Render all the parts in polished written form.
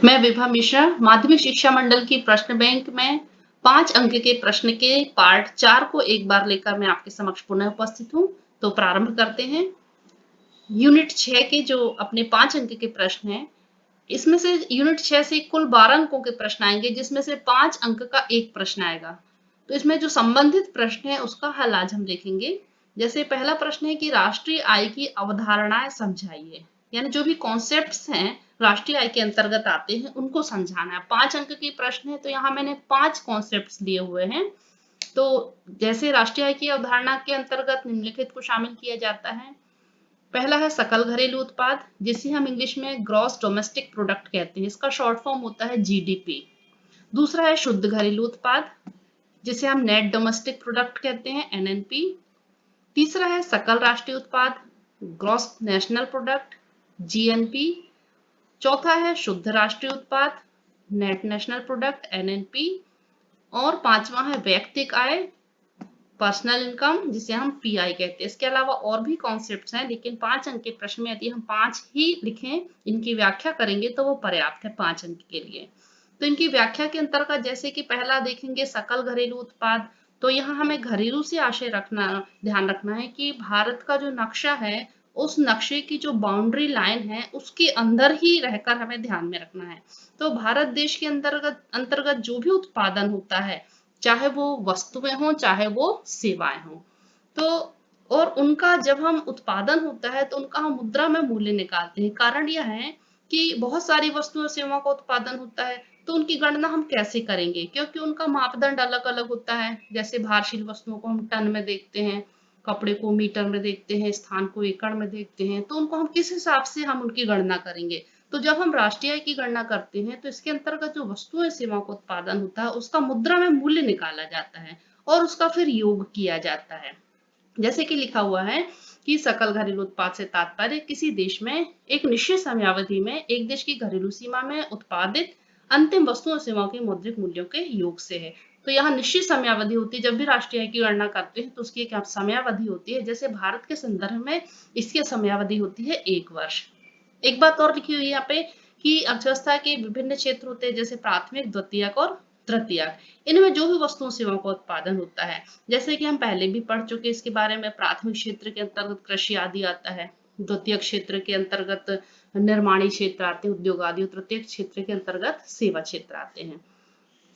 मैं विभा मिश्रा माध्यमिक शिक्षा मंडल की प्रश्न बैंक में 5 अंक के प्रश्न के पार्ट 4 को एक बार लेकर मैं आपके समक्ष पुनः उपस्थित हूँ। तो प्रारंभ करते हैं। यूनिट 6 के जो अपने 5 अंक के प्रश्न हैं, इसमें से यूनिट 6 से कुल 12 अंकों के प्रश्न आएंगे, जिसमें से 5 अंक का एक प्रश्न आएगा। तो इसमें जो संबंधित प्रश्न है उसका हल आज हम देखेंगे। जैसे पहला प्रश्न है कि राष्ट्रीय आय की अवधारणाएं समझाइए, यानी जो भी कॉन्सेप्ट्स हैं राष्ट्रीय आय के अंतर्गत आते हैं उनको समझाना है। 5 अंक के प्रश्न है तो यहाँ मैंने 5 कॉन्सेप्ट्स दिए हुए हैं। तो जैसे राष्ट्रीय आय की अवधारणा के अंतर्गत निम्नलिखित को शामिल किया जाता है। पहला है सकल घरेलू उत्पाद, जिसे हम इंग्लिश में ग्रॉस डोमेस्टिक प्रोडक्ट कहते हैं, इसका शॉर्ट फॉर्म होता है जीडीपी। दूसरा है शुद्ध घरेलू उत्पाद, जिसे हम नेट डोमेस्टिक प्रोडक्ट कहते हैं, एनएनपी। तीसरा है सकल राष्ट्रीय उत्पाद, ग्रॉस नेशनल प्रोडक्ट, जीएनपी। चौथा है शुद्ध राष्ट्रीय उत्पाद, नेट नेशनल प्रोडक्ट, एनएनपी। और पांचवा है व्यक्तिगत आय, पर्सनल इनकम, जिसे हम पीआई कहते हैं। इसके अलावा और भी कॉन्सेप्ट्स हैं, लेकिन 5 अंक के प्रश्न में यदि हम 5 ही लिखें, इनकी व्याख्या करेंगे तो वो पर्याप्त है 5 अंक के लिए। तो इनकी व्याख्या के अंतर्गत जैसे कि पहला देखेंगे सकल घरेलू उत्पाद। तो यहाँ हमें घरेलू से आशय रखना, ध्यान रखना है कि भारत का जो नक्शा है उस नक्शे की जो बाउंड्री लाइन है उसके अंदर ही रहकर हमें ध्यान में रखना है। तो भारत देश के अंतर्गत जो भी उत्पादन होता है, चाहे वो वस्तुएं हो चाहे वो सेवाएं हो, तो और उनका जब हम उत्पादन होता है तो उनका हम मुद्रा में मूल्य निकालते हैं। कारण यह है कि बहुत सारी वस्तुओं और सेवाओं का उत्पादन होता है, तो उनकी गणना हम कैसे करेंगे, क्योंकि उनका मापदंड अलग अलग होता है। जैसे भारशील वस्तुओं को हम टन में देखते हैं, कपड़े को मीटर में देखते हैं, स्थान को एकड़ में देखते हैं, तो उनको हम किस हिसाब से हम उनकी गणना करेंगे। तो जब हम राष्ट्रीय आय की गणना करते हैं तो इसके अंतर्गत जो वस्तुएं सेवाओं का उत्पादन होता है उसका मुद्रा में मूल्य निकाला जाता है और उसका फिर योग किया जाता है। जैसे कि लिखा हुआ है कि सकल घरेलू उत्पाद से तात्पर्य किसी देश में एक निश्चित समयावधि में एक देश की घरेलू सीमा में उत्पादित अंतिम वस्तुओं और सेवाओं के मौद्रिक मूल्यों के योग से है। तो यहाँ निश्चित समयावधि होती है, जब भी राष्ट्रीय आय की गणना करते हैं तो उसकी एक समयावधि होती है। जैसे भारत के संदर्भ में इसकी समयावधि होती है 1 वर्ष। एक बात और लिखी हुई है यहाँ पे कि अर्थव्यवस्था के विभिन्न क्षेत्र होते हैं, जैसे प्राथमिक, द्वितीयक और तृतीयक। इनमें जो भी वस्तुओं सेवाओं का उत्पादन होता है, जैसे कि हम पहले भी पढ़ चुके इसके बारे में, प्राथमिक क्षेत्र के अंतर्गत कृषि आदि आता है, द्वितीयक क्षेत्र के अंतर्गत निर्माणी क्षेत्र आते हैं, उद्योग आदि, और तृतीयक क्षेत्र के अंतर्गत सेवा क्षेत्र आते हैं।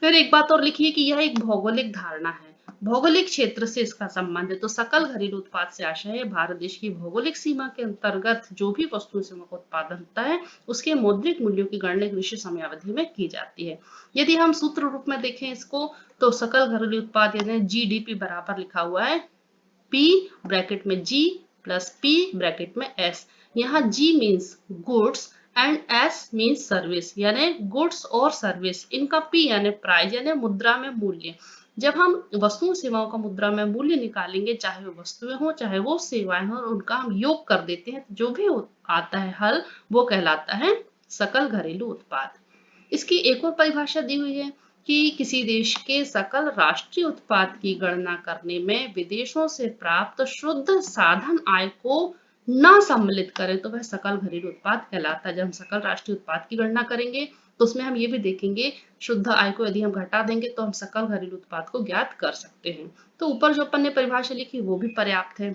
फिर एक बात और लिखी है कि यह एक भौगोलिक धारणा है, भौगोलिक क्षेत्र से इसका संबंध है। तो सकल घरेलू उत्पाद से आशय है भारत देश की भौगोलिक सीमा के अंतर्गत जो भी वस्तु सेवा का उत्पादन होता है उसके मौद्रिक मूल्यों की गणना एक निश्चित समयावधि में की जाती है। यदि हम सूत्र रूप में देखें इसको, तो सकल घरेलू उत्पाद यानी जीडीपी बराबर लिखा हुआ है P ब्रैकेट में G प्लस P ब्रैकेट में S। यहाँ G means goods and S means service, यानी गुड्स और सर्विस। इनका P यानी प्राइस यानी मुद्रा में मूल्य। जब हम वस्तुओं सेवाओं का मुद्रा में मूल्य निकालेंगे, चाहे वो वस्तुएं हो चाहे वो सेवाएं हो, और उनका हम योग कर देते हैं, जो भी आता है हल वो कहलाता है सकल घरेलू उत्पाद। इसकी एक और परिभाषा दी हुई है कि किसी देश के सकल राष्ट्रीय उत्पाद की गणना करने में विदेशों से प्राप्त शुद्ध साधन आय को ना सम्मिलित करें तो वह सकल घरेलू उत्पाद कहलाता है। जब हम सकल राष्ट्रीय उत्पाद की गणना करेंगे तो उसमें हम ये भी देखेंगे शुद्ध आय को यदि हम घटा देंगे तो हम सकल घरेलू उत्पाद को ज्ञात कर सकते हैं। तो ऊपर जो अपन ने परिभाषा लिखी वो भी पर्याप्त है।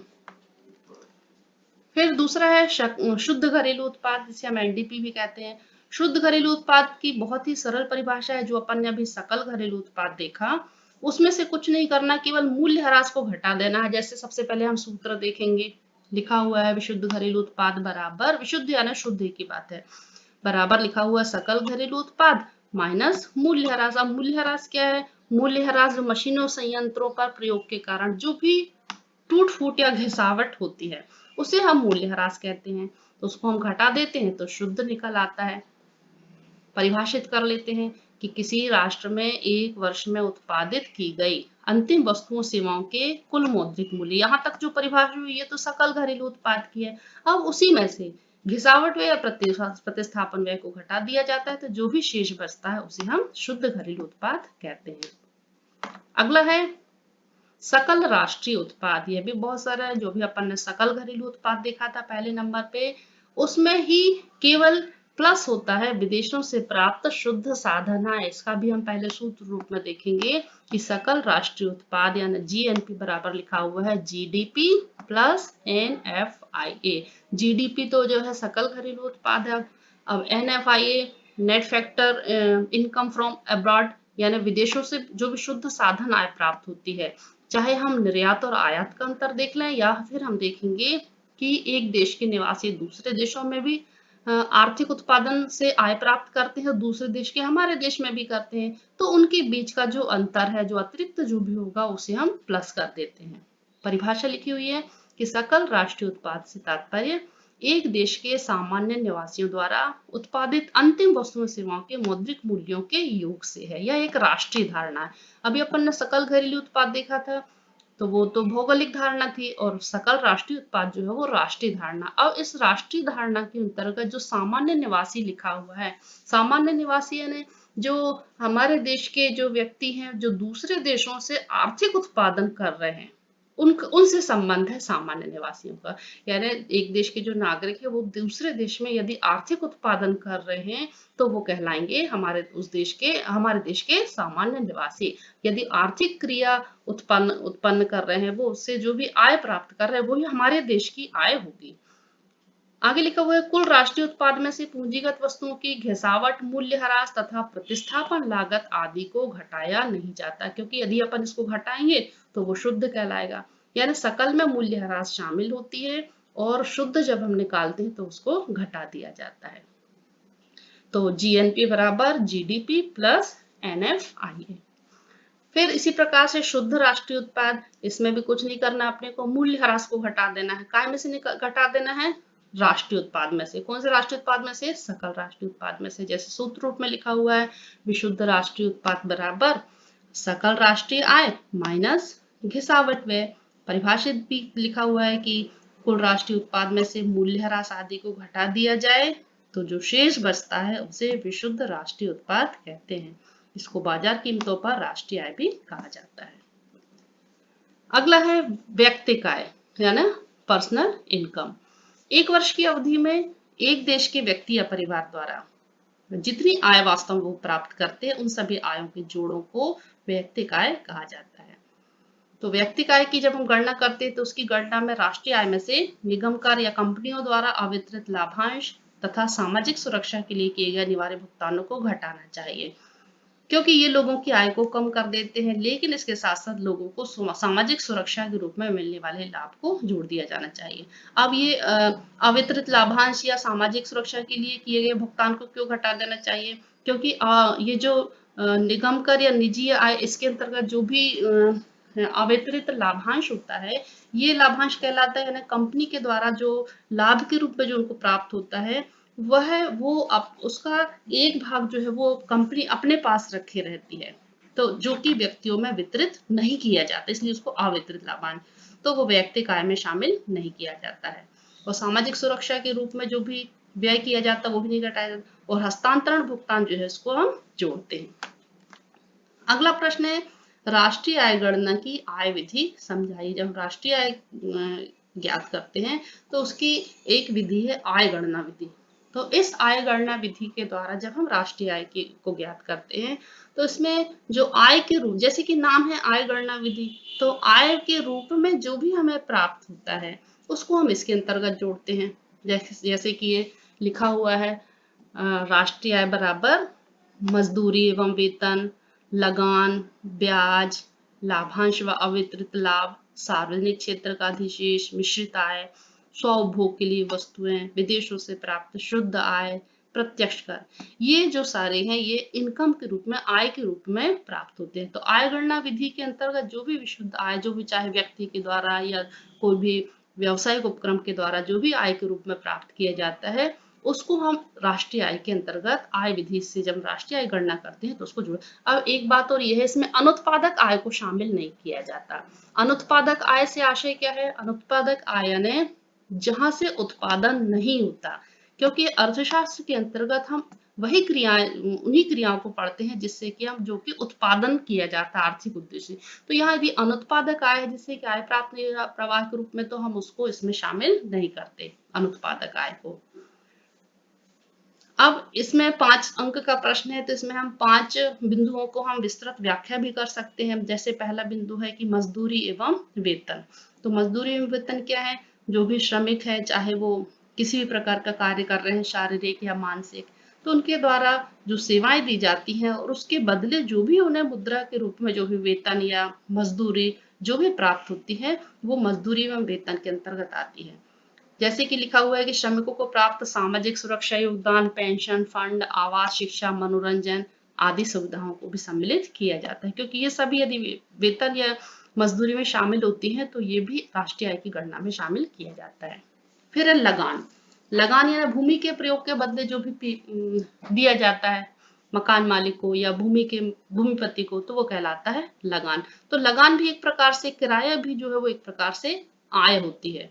फिर दूसरा है शुद्ध घरेलू उत्पाद, जिसे हम एनडीपी भी कहते हैं। शुद्ध घरेलू उत्पाद की बहुत ही सरल परिभाषा है, जो अपन ने अभी सकल घरेलू उत्पाद देखा उसमें से कुछ नहीं करना, केवल मूल्य ह्रास को घटा देना है। जैसे सबसे पहले हम सूत्र देखेंगे, लिखा हुआ है विशुद्ध घरेलू उत्पाद बराबर, विशुद्ध यानी शुद्ध की बात है, बराबर लिखा हुआ है सकल घरेलू उत्पाद माइनस मूल्य ह्रास। अब मूल्य ह्रास क्या है? मूल्य ह्रास जो मशीनों संयंत्रों पर प्रयोग के कारण जो भी टूट फूट या घिसावट होती है उसे हम मूल्य ह्रास कहते हैं। तो उसको हम घटा देते हैं तो शुद्ध निकल आता है। परिभाषित कर लेते हैं कि किसी राष्ट्र में एक वर्ष में उत्पादित की गई अंतिम वस्तुओं सेवाओं के कुल मौद्रिक मूल्य। यहाँ तक जो परिभाषा हुई है तो सकल घरेलू उत्पाद की है। अब उसी में से घिसावट व्यय या प्रतिस्थापन व्यय को घटा दिया जाता है, तो जो भी शेष बचता है उसे हम शुद्ध घरेलू उत्पाद कहते हैं। अगला है सकल राष्ट्रीय उत्पाद। यह भी बहुत सारा है। जो भी अपन ने सकल घरेलू उत्पाद देखा था पहले नंबर पे, उसमें ही केवल प्लस होता है विदेशों से प्राप्त शुद्ध साधन आय। इसका भी हम पहले सूत्र रूप में देखेंगे कि सकल राष्ट्रीय उत्पाद यानी जीएनपी बराबर लिखा हुआ है जीडीपी प्लस एनएफआईए। जीडीपी तो जो है सकल घरेलू उत्पाद है, अब NFIA net factor income from abroad यानी विदेशों से जो भी शुद्ध साधन आय प्राप्त होती है। चाहे हम निर्यात और आयात का अंतर देख लें या फिर हम देखेंगे कि एक देश के निवासी दूसरे देशों में भी आर्थिक उत्पादन से आय प्राप्त करते हैं, दूसरे देश के हमारे देश में भी करते हैं, तो उनके बीच का जो अंतर है, जो अतिरिक्त जो भी होगा उसे हम प्लस कर देते हैं। परिभाषा लिखी हुई है कि सकल राष्ट्रीय उत्पाद से तात्पर्य एक देश के सामान्य निवासियों द्वारा उत्पादित अंतिम वस्तुओं सेवाओं के मौद्रिक मूल्यों के योग से है। यह एक राष्ट्रीय धारणा है। अभी अपन ने सकल घरेलू उत्पाद देखा था, तो वो तो भौगोलिक धारणा थी, और सकल राष्ट्रीय उत्पाद जो है वो राष्ट्रीय धारणा। अब इस राष्ट्रीय धारणा के अंतर्गत जो सामान्य निवासी लिखा हुआ है, सामान्य निवासी यानी जो हमारे देश के जो व्यक्ति हैं जो दूसरे देशों से आर्थिक उत्पादन कर रहे हैं, उनसे संबंध है सामान्य निवासियों का। यानी एक देश के जो नागरिक है वो दूसरे देश में यदि आर्थिक उत्पादन कर रहे हैं तो वो कहलाएंगे हमारे देश के सामान्य निवासी। यदि आर्थिक क्रिया उत्पन्न कर रहे हैं वो, उससे जो भी आय प्राप्त कर रहे हैं वही हमारे देश की आय होगी। आगे लिखा हुआ है कुल राष्ट्रीय उत्पाद में से पूंजीगत वस्तुओं की घिसावट, मूल्यह्रास तथा प्रतिस्थापन लागत आदि को घटाया नहीं जाता, क्योंकि यदि अपन इसको घटाएंगे तो वो शुद्ध कहलाएगा। यानी सकल में मूल्यह्रास शामिल होती है और शुद्ध जब हम निकालते हैं तो उसको घटा दिया जाता है। तो जीएनपी बराबर जीडीपी प्लस एनएफआईए। फिर इसी प्रकार से शुद्ध राष्ट्रीय उत्पाद, इसमें भी कुछ नहीं करना अपने को, मूल्यह्रास को घटा देना है। काय में से घटा देना है? राष्ट्रीय उत्पाद में से। कौन से राष्ट्रीय उत्पाद में से? सकल राष्ट्रीय उत्पाद में से। जैसे सूत्र रूप में लिखा हुआ है विशुद्ध राष्ट्रीय उत्पाद बराबर सकल राष्ट्रीय आय माइनस घिसावट व्यय। परिभाषित भी लिखा हुआ है कि कुल राष्ट्रीय उत्पाद में से मूल्यह्रास आदि को घटा दिया जाए तो जो शेष बचता है उसे विशुद्ध राष्ट्रीय उत्पाद कहते हैं। इसको बाजार कीमतों पर राष्ट्रीय आय भी कहा जाता है। अगला है व्यक्तिगत आय यानी पर्सनल इनकम। एक वर्ष की अवधि में एक देश के व्यक्ति या परिवार द्वारा जितनी आय वास्तव में वो प्राप्त करते हैं उन सभी आयों के जोड़ों को व्यक्तिगत आय कहा जाता है। तो व्यक्तिगत आय की जब हम गणना करते हैं तो उसकी गणना में राष्ट्रीय आय में से निगम कर या कंपनियों द्वारा अवितरित लाभांश तथा सामाजिक सुरक्षा के लिए किए गए अनिवार्य भुगतानों को घटाना चाहिए, क्योंकि ये लोगों की आय को कम कर देते हैं, लेकिन इसके साथ साथ लोगों को सामाजिक सुरक्षा के रूप में मिलने वाले लाभ को जोड़ दिया जाना चाहिए। अब ये अवितरित लाभांश या सामाजिक सुरक्षा के लिए किए गए भुगतान को क्यों घटा देना चाहिए? क्योंकि ये जो निगम कर या निजी आय, इसके अंतर्गत जो भी अवितरित लाभांश होता है, ये लाभांश कहलाता है, यानी कंपनी के द्वारा जो लाभ के रूप में जो उनको प्राप्त होता है वो उसका एक भाग जो है वो कंपनी अपने पास रखे रहती है, तो जो कि व्यक्तियों में वितरित नहीं किया जाता, इसलिए उसको अवितरित लाभांश, तो वो व्यक्तिगत आय में शामिल नहीं किया जाता है। और सामाजिक सुरक्षा के रूप में जो भी व्यय किया जाता है वो भी नहीं घटाया जाता। और हस्तांतरण भुगतान जो है उसको हम जोड़ते हैं। अगला प्रश्न है राष्ट्रीय आय गणना की आय विधि समझाइए। जब राष्ट्रीय आय ज्ञात करते हैं तो उसकी एक विधि है आय गणना विधि। तो इस आय गणना विधि के द्वारा जब हम राष्ट्रीय आय को ज्ञात करते हैं तो इसमें जो आय के रूप, जैसे कि नाम है आय गणना विधि, तो आय के रूप में जो भी हमें प्राप्त होता है उसको हम इसके अंतर्गत जोड़ते हैं। जैसे कि ये लिखा हुआ है राष्ट्रीय आय बराबर मजदूरी एवं वेतन, लगान, ब्याज, लाभांश व अवितरित लाभ, सार्वजनिक क्षेत्र का अधिशेष, मिश्रित आय, स्वउपभोग के लिए वस्तुएं, विदेशों से प्राप्त शुद्ध आय, प्रत्यक्ष कर, ये जो सारे हैं ये इनकम के रूप में, आय के रूप में प्राप्त होते हैं। तो आय गणना विधि के अंतर्गत जो भी विशुद्ध आय, जो भी चाहे व्यक्ति के द्वारा या कोई भी व्यवसायिक उपक्रम के द्वारा जो भी आय के रूप में प्राप्त किया जाता है उसको हम राष्ट्रीय आय के अंतर्गत आय विधि से जब राष्ट्रीय आय गणना करते हैं तो उसको जोड़। अब एक बात और यह है, इसमें अनुत्पादक आय को शामिल नहीं किया जाता। अनुत्पादक आय से आशय क्या है? अनुत्पादक आय यानी जहां से उत्पादन नहीं होता, क्योंकि अर्थशास्त्र के अंतर्गत हम वही क्रियाएं, उन्हीं क्रियाओं को पढ़ते हैं जिससे कि हम जो कि उत्पादन किया जाता है आर्थिक उद्देश्य। तो यहाँ यदि अनुत्पादक आय है जिससे कि आय प्राप्त नहीं हो रहा प्रवाह के रूप में, तो हम उसको इसमें शामिल नहीं करते अनुत्पादक आय को। अब इसमें 5 अंक का प्रश्न है, तो इसमें हम 5 बिंदुओं को हम विस्तृत व्याख्या भी कर सकते हैं। जैसे पहला बिंदु है कि मजदूरी एवं वेतन। तो मजदूरी एवं वेतन क्या है? जो भी श्रमिक है, चाहे वो किसी भी प्रकार का कार्य कर रहे हैं, शारीरिक या मानसिक, तो उनके द्वारा जो सेवाएं दी जाती हैं और उसके बदले जो भी उन्हें मुद्रा के रूप में जो भी वेतन या मजदूरी जो भी प्राप्त होती है, वो मजदूरी एवं वेतन के अंतर्गत आती है। जैसे कि लिखा हुआ है कि श्रमिकों को प्राप्त सामाजिक सुरक्षा योगदान, पेंशन फंड, आवास, शिक्षा, मनोरंजन आदि सुविधाओं को भी सम्मिलित किया जाता है, क्योंकि ये सभी यदि वेतन या मजदूरी में शामिल होती हैं तो ये भी राष्ट्रीय आय की गणना में शामिल किया जाता है। फिर है लगान। लगान यानी भूमि के प्रयोग के बदले जो भी दिया जाता है मकान मालिक को या भूमिपति को, तो वो कहलाता है लगान। तो लगान भी एक प्रकार से, किराया भी जो है वो एक प्रकार से आय होती है।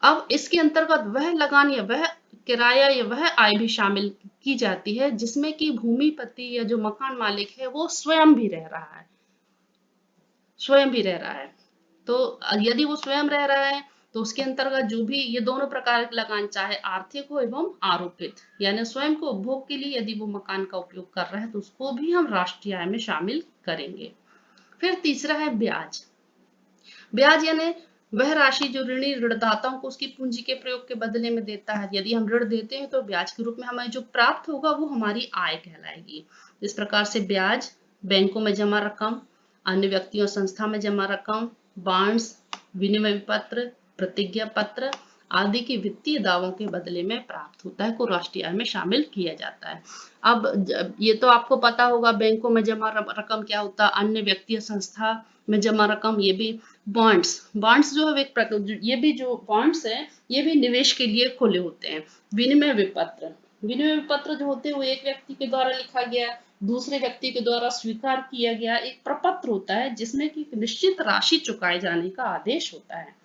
अब इसके अंतर्गत वह लगान या वह किराया या वह आय भी शामिल की जाती है जिसमें कि भूमिपति या जो मकान मालिक है वो स्वयं भी रह रहा है, स्वयं भी रह रहा है। तो यदि वो स्वयं रह रहा है तो उसके अंतर्गत जो भी ये दोनों प्रकार के लगान, चाहे आर्थिक हो एवं आरोपित, यानी स्वयं को उपभोग के लिए यदि वो मकान का उपयोग कर रहा है तो उसको भी हम राष्ट्रीय आय में शामिल करेंगे। फिर तीसरा है ब्याज। ब्याज यानी वह राशि जो ऋणी ऋणदाताओं को उसकी पूंजी के प्रयोग के बदले में देता है। यदि हम ऋण देते हैं तो ब्याज के रूप में हमें जो प्राप्त होगा वो हमारी आय कहलाएगी। इस प्रकार से ब्याज, बैंकों में जमा रकम, अन्य व्यक्तियों संस्था में जमा रकम, बॉन्ड्स, विनिमय पत्र, प्रतिज्ञा पत्र आदि के वित्तीय दावों के बदले में प्राप्त होता है को राष्ट्रीय आय में शामिल किया जाता है। अब ये तो आपको पता होगा बैंकों में जमा रकम क्या होता है, अन्य व्यक्तियों संस्था में जमा रकम, ये भी बॉन्ड्स जो है एक प्रकार, ये भी जो बॉन्ड्स है ये भी निवेश के लिए खुले होते हैं। विनिमय विपत्र, विनिमय विपत्र जो होते हैं वो एक व्यक्ति के द्वारा लिखा गया, दूसरे व्यक्ति के द्वारा स्वीकार किया गया एक प्रपत्र होता है जिसमें कि निश्चित राशि चुकाए जाने का आदेश होता है।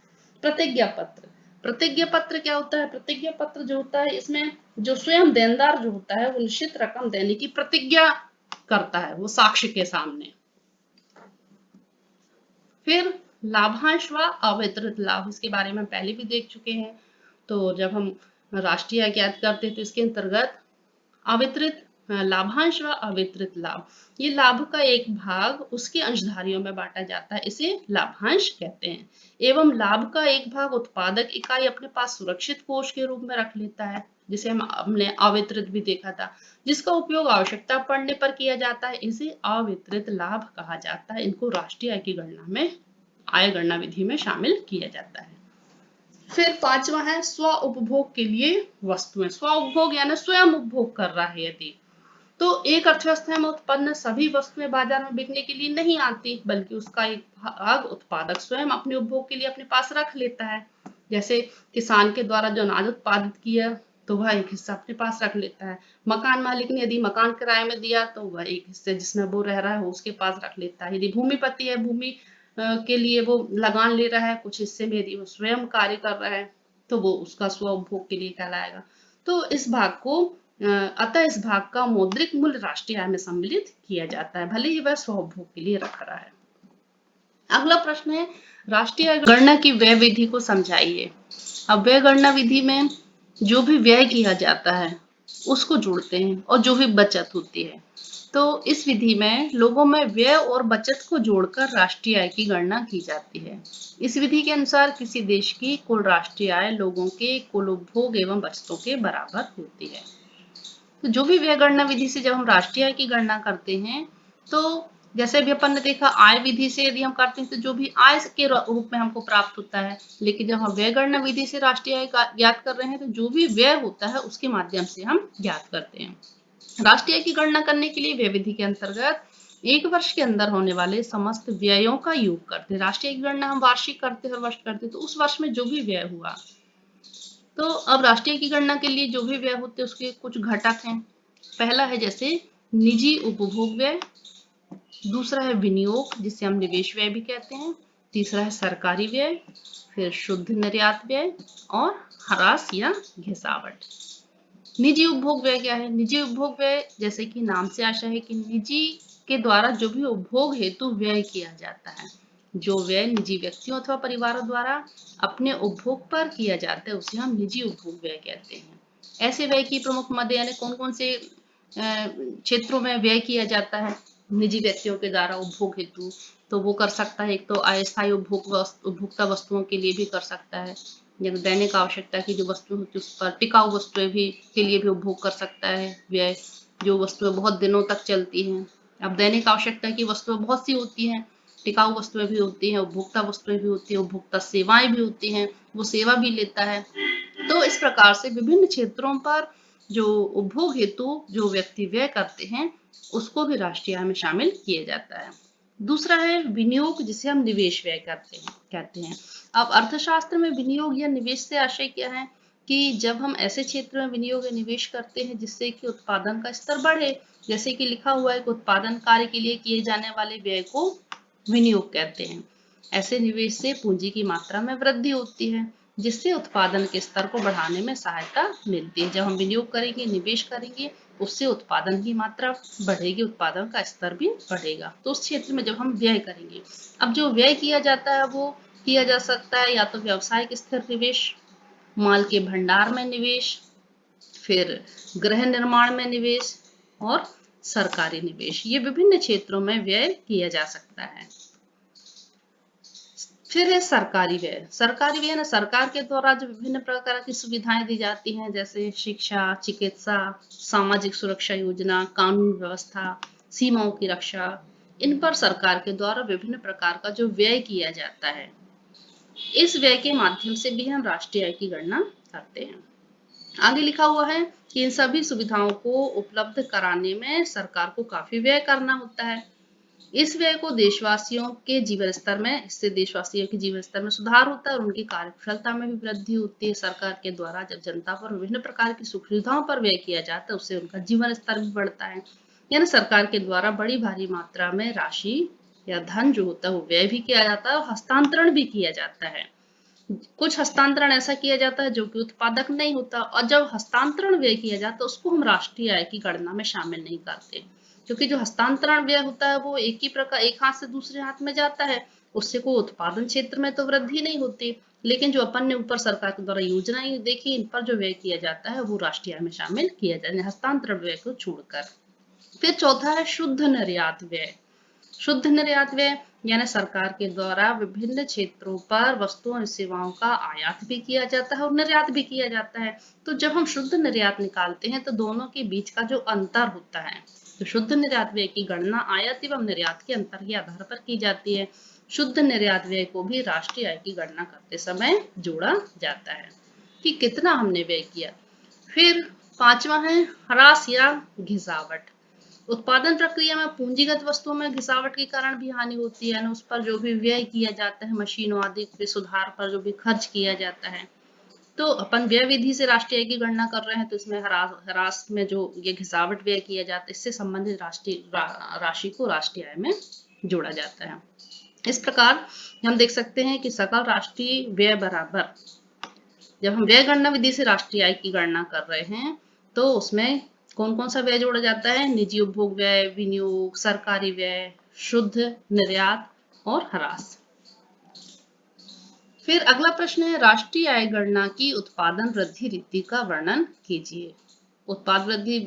प्रतिज्ञा पत्र, प्रतिज्ञा पत्र क्या होता है? प्रतिज्ञा पत्र जो होता है इसमें जो स्वयं देनदार जो होता है वो निश्चित रकम देने की प्रतिज्ञा करता है, वो साक्ष्य के सामने। फिर लाभांश व अवितरित लाभ, इसके बारे में पहले भी देख चुके हैं। तो जब हम राष्ट्रीय आय ज्ञात करते हैं तो इसके अंतर्गत अवितरित लाभांश व अवितरित लाभ, ये लाभ का एक भाग उसके अंशधारियों में बांटा जाता है, इसे लाभांश कहते हैं। एवं लाभ का एक भाग उत्पादक इकाई अपने पास सुरक्षित कोष के रूप में रख लेता है, जिसे हमने अवितरित भी देखा था, जिसका उपयोग आवश्यकता पड़ने पर किया जाता है, इसे अवितरित लाभ कहा जाता है। इनको राष्ट्रीय आय की गणना में, आय गणना विधि में शामिल किया जाता है। फिर पांचवा है स्व उपभोग के लिए वस्तुएं। स्व उपभोग यानी स्वयं उपभोग कर रहा है यदि, तो एक अर्थव्यवस्था में उत्पन्न सभी वस्तुएं बाजार में बिकने के लिए नहीं आती, बल्कि उसका एक भाग उत्पादक स्वयं अपने उपभोग के लिए अपने पास रख लेता है। जैसे किसान के द्वारा जो अनाज उत्पादित किया तो वह एक हिस्सा अपने पास रख लेता है। मकान मालिक ने यदि मकान किराए में दिया तो वह एक हिस्से जिसमें वो रह रहा है वो उसके पास रख लेता है। यदि भूमिपति है, भूमि के लिए वो लगान ले रहा है, कुछ हिस्से में यदि वो स्वयं कार्य कर रहा है तो वो उसका स्व उपभोग के लिए कहलाएगा। तो इस भाग को अतः इस भाग का मौद्रिक मूल्य राष्ट्रीय आय में सम्मिलित किया जाता है, भले ही वह स्वउपभोग के लिए रख रहा है। अगला प्रश्न है राष्ट्रीय आय गणना की व्यय विधि को समझाइए। अब व्यय गणना विधि में जो भी व्यय किया जाता है उसको जोड़ते हैं और जो भी बचत होती है, तो इस विधि में लोगों में व्यय और बचत को जोड़कर राष्ट्रीय आय की गणना की जाती है। इस विधि के अनुसार किसी देश की कुल राष्ट्रीय आय लोगों के कुल उपभोग एवं बचतों के बराबर होती है। तो जो भी व्यय गणना विधि से जब हम राष्ट्रीय आय की गणना करते हैं तो जैसे भी अपन ने देखा आय विधि से यदि हम करते हैं तो जो भी आय के रूप में हमको प्राप्त होता है, लेकिन जब हम व्यय गणना विधि से राष्ट्रीय आय ज्ञात कर रहे हैं तो जो भी व्यय होता है उसके माध्यम से हम ज्ञात करते हैं। राष्ट्रीय आय की गणना करने के लिए व्यय विधि के अंतर्गत एक वर्ष के अंदर होने वाले समस्त व्ययों का योग करते हैं। राष्ट्रीय आय की गणना हम वार्षिक करते हैं, हर वर्ष करते हैं, तो उस वर्ष में जो भी व्यय हुआ, तो अब राष्ट्रीय की गणना के लिए जो भी व्यय होते हैं उसके कुछ घटक हैं। पहला है जैसे निजी उपभोग व्यय, दूसरा है विनियोग जिसे हम निवेश व्यय भी कहते हैं, तीसरा है सरकारी व्यय, फिर शुद्ध निर्यात व्यय और ह्रास या घिसावट। निजी उपभोग व्यय क्या है? निजी उपभोग व्यय जैसे कि नाम से आशा है कि निजी के द्वारा जो भी उपभोग हेतु व्यय किया जाता है, जो व्यय निजी व्यक्तियों अथवा परिवारों द्वारा अपने उपभोग पर किया जाता है उसे हम निजी उपभोग व्यय कहते हैं। ऐसे व्यय की प्रमुख मद यानी कौन-कौन से क्षेत्रों में व्यय किया जाता है निजी व्यक्तियों के द्वारा उपभोग हेतु, तो वो कर सकता है। एक तो अस्थायी उपभोक्ता वस्तुओं के लिए भी कर सकता है, या दैनिक आवश्यकता की जो वस्तु होती है उस पर, टिकाऊ वस्तुएं भी के लिए भी उपभोग कर सकता है व्यय, जो वस्तुएं बहुत दिनों तक चलती हैं। अब दैनिक आवश्यकता की वस्तुएं बहुत सी होती हैं, टिकाऊ वस्तुएं भी होती हैं, उपभोक्ता वस्तुएं भी होती हैं, उपभोक्ता सेवाएं भी होती हैं, वो सेवा भी लेता है। तो इस प्रकार से विभिन्न क्षेत्रों पर जो उपभोग हेतु जो व्यक्ति व्यय करते हैं उसको भी राष्ट्रीय आय में शामिल किया जाता है। दूसरा है विनियोग, जिसे हम निवेश व्यय कहते हैं। अब अर्थशास्त्र में विनियोग या निवेश से आशय क्या है कि जब हम ऐसे क्षेत्र में विनियोग या निवेश करते हैं जिससे कि उत्पादन का स्तर बढ़े, जैसे कि लिखा हुआ है कि उत्पादन कार्य के लिए किए जाने वाले व्यय को विनियोग कहते हैं। ऐसे निवेश से पूंजी की मात्रा में वृद्धि होती है जिससे उत्पादन के स्तर को बढ़ाने में सहायता मिलती है। जब हम विनियोग करेंगे, निवेश करेंगे, उससे उत्पादन की मात्रा बढ़ेगी, उत्पादन का स्तर भी बढ़ेगा। तो उस क्षेत्र में जब हम व्यय करेंगे, अब जो व्यय किया जाता है वो किया जा सकता है या तो व्यावसायिक स्थिर निवेश, माल के भंडार में निवेश, फिर गृह निर्माण में निवेश और सरकारी निवेश। ये विभिन्न क्षेत्रों में व्यय किया जा सकता है। फिर है सरकारी व्यय। सरकारी व्यय ना सरकार के द्वारा जो विभिन्न प्रकार की सुविधाएं दी जाती हैं, जैसे शिक्षा, चिकित्सा, सामाजिक सुरक्षा योजना, कानून व्यवस्था, सीमाओं की रक्षा, इन पर सरकार के द्वारा विभिन्न प्रकार का जो व्यय किया जाता है, इस व्यय के माध्यम से भी हम राष्ट्रीय आय की गणना करते हैं। आगे लिखा हुआ है कि इन सभी सुविधाओं को उपलब्ध कराने में सरकार को काफी व्यय करना होता है। इस व्यय को देशवासियों के जीवन स्तर में, इससे देशवासियों के जीवन स्तर में सुधार होता है और उनकी कार्यकुशलता में भी वृद्धि होती है। सरकार के द्वारा जब जनता पर विभिन्न प्रकार की सुख सुविधाओं पर व्यय किया जाता है, उससे उनका जीवन स्तर भी बढ़ता है। यानी सरकार के द्वारा बड़ी भारी मात्रा में राशि या धन जो होता है वो व्यय भी किया जाता है और हस्तांतरण भी किया जाता है। कुछ हस्तांतरण ऐसा किया जाता है जो कि उत्पादक नहीं होता, और जब हस्तांतरण व्यय किया जाता है उसको हम राष्ट्रीय आय की गणना में शामिल नहीं करते, क्योंकि जो हस्तांतरण व्यय होता है वो एक ही प्रकार, एक हाथ से दूसरे हाथ में जाता है, उससे कोई उत्पादन क्षेत्र में तो वृद्धि नहीं होती। लेकिन जो अपन ने ऊपर सरकार के द्वारा योजनाएं देखी, इन पर जो व्यय किया जाता है वो राष्ट्रीय आय में शामिल किया जाता है, हस्तांतरण व्यय को छोड़कर। फिर चौथा है शुद्ध निर्यात व्यय। शुद्ध निर्यात व्यय यानी सरकार के द्वारा विभिन्न क्षेत्रों पर वस्तुओं और सेवाओं का आयात भी किया जाता है और निर्यात भी किया जाता है। तो जब हम शुद्ध निर्यात निकालते हैं तो दोनों के बीच का जो अंतर होता है, तो शुद्ध निर्यात व्यय की गणना आयात एवं निर्यात के अंतर के आधार पर की जाती है। शुद्ध निर्यात व्यय को भी राष्ट्रीय आय की गणना करते समय जोड़ा जाता है कि कितना हमने व्यय किया। फिर पांचवा है ह्रास या घिसावट। उत्पादन प्रक्रिया में पूंजीगत वस्तुओं में घिसावट के कारण भी हानि होती है, उस पर जो भी व्यय किया जाता है, मशीनों आदि के सुधार पर जो भी खर्च किया जाता है। तो अपन व्यय विधि से राष्ट्रीय आय की गणना कर रहे हैं, तो इसमें ह्रास में जो ये घिसावट व्यय किया जाता है, इससे संबंधित राशि को राष्ट्रीय आय में जोड़ा जाता है। इस प्रकार हम देख सकते हैं कि सकल राष्ट्रीय व्यय बराबर, जब हम व्यय गणना विधि से राष्ट्रीय आय की गणना कर रहे हैं तो उसमें कौन कौन सा व्यय जोड़ा जाता है? निजी उपभोग व्यय, विनियोग, सरकारी व्यय, शुद्ध निर्यात और ह्रास। फिर अगला प्रश्न है राष्ट्रीय आय गणना की उत्पादन वृद्धि रीति का वर्णन कीजिए। उत्पाद वृद्धि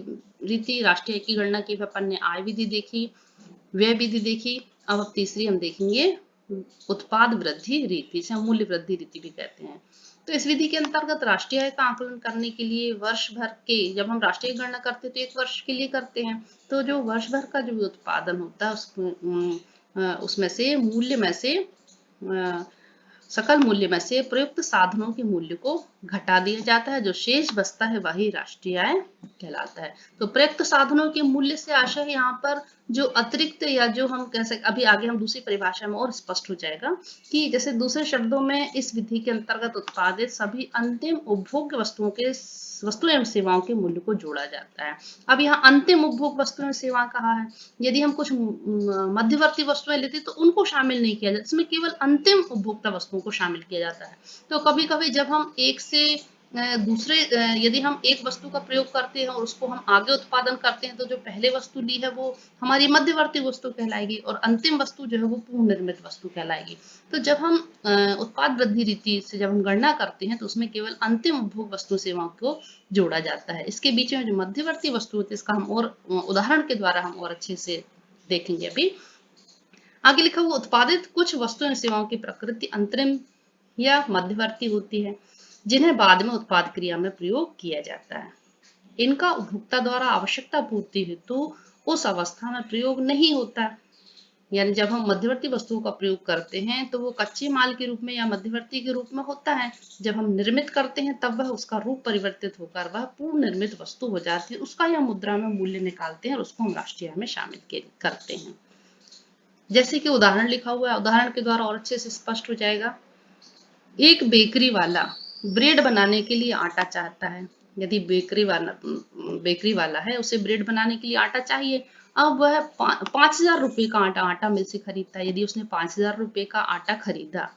रीति, राष्ट्रीय आय की गणना की अपन ने आय विधि देखी, व्यय विधि देखी, अब तीसरी हम देखेंगे उत्पाद वृद्धि रीति, से मूल्य वृद्धि रीति भी कहते हैं। तो इस विधि के अंतर्गत राष्ट्रीय आय का आकलन करने के लिए वर्ष भर के, जब हम राष्ट्रीय गणना करते हैं तो एक वर्ष के लिए करते हैं, तो जो वर्ष भर का जो उत्पादन होता है उसमें से मूल्य में से सकल मूल्य में से प्रयुक्त साधनों के मूल्य को घटा दिया जाता है, जो शेष बचता है वही राष्ट्रीय आय कहलाता है। तो प्रयुक्त साधनों के मूल्य से आशय है यहाँ पर जो अतिरिक्त, या जो हम कह सकते, अभी आगे हम दूसरी परिभाषा में और स्पष्ट हो जाएगा कि जैसे दूसरे शब्दों में इस विधि के अंतर्गत उत्पादित सभी अंतिम उपभोग्य वस्तुएं एवं सेवाओं के मूल्य को जोड़ा जाता है। अब यहाँ अंतिम उपभोग वस्तुएं एवं सेवा कहा है, यदि हम कुछ मध्यवर्ती वस्तुएं लेते तो उनको शामिल नहीं किया जाता, इसमें केवल अंतिम उपभोक्ता वस्तुओं को शामिल किया जाता है। तो कभी कभी जब हम एक से दूसरे यदि हम एक वस्तु का प्रयोग करते हैं और उसको हम आगे उत्पादन करते हैं तो जो पहले वस्तु ली है वो हमारी मध्यवर्ती वस्तु कहलाएगी और अंतिम वस्तु जो है वो पूर्ण निर्मित वस्तु कहलाएगी। तो जब हम उत्पाद वृद्धि रीति से जब हम गणना करते हैं तो उसमें केवल अंतिम उपभोग वस्तु सेवाओं को जोड़ा जाता है। इसके बीच में जो मध्यवर्ती वस्तु होती है इसका हम और उदाहरण के द्वारा हम और अच्छे से देखेंगे। अभी आगे लिखा हुआ उत्पादित कुछ वस्तुएं सेवाओं की प्रकृति अंतरिम या मध्यवर्ती होती है जिन्हें बाद में उत्पाद क्रिया में प्रयोग किया जाता है। इनका उपभोक्ता द्वारा आवश्यकता पूर्ति हेतु उस अवस्था में प्रयोग नहीं होता। यानी जब हम मध्यवर्ती वस्तुओं का प्रयोग करते हैं तो वो कच्चे माल के रूप में या मध्यवर्ती के रूप में होता है। जब हम निर्मित करते हैं तब वह उसका रूप परिवर्तित होकर वह पूर्ण निर्मित वस्तु हो जाती है। उसका या मुद्रा में मूल्य निकालते हैं और उसको हम राष्ट्रीय आय में शामिल करते हैं। जैसे कि उदाहरण लिखा हुआ है, उदाहरण के द्वारा और अच्छे से स्पष्ट हो जाएगा। एक बेकरी वाला ब्रेड बनाने के लिए आटा चाहता है। यदि बेकरी वाला है, उसे ब्रेड बनाने के लिए आटा चाहिए। अब वह 5,000 रुपए का आटा मिल से खरीदता है। यदि उसने 5,000 रुपए का आटा खरीदा,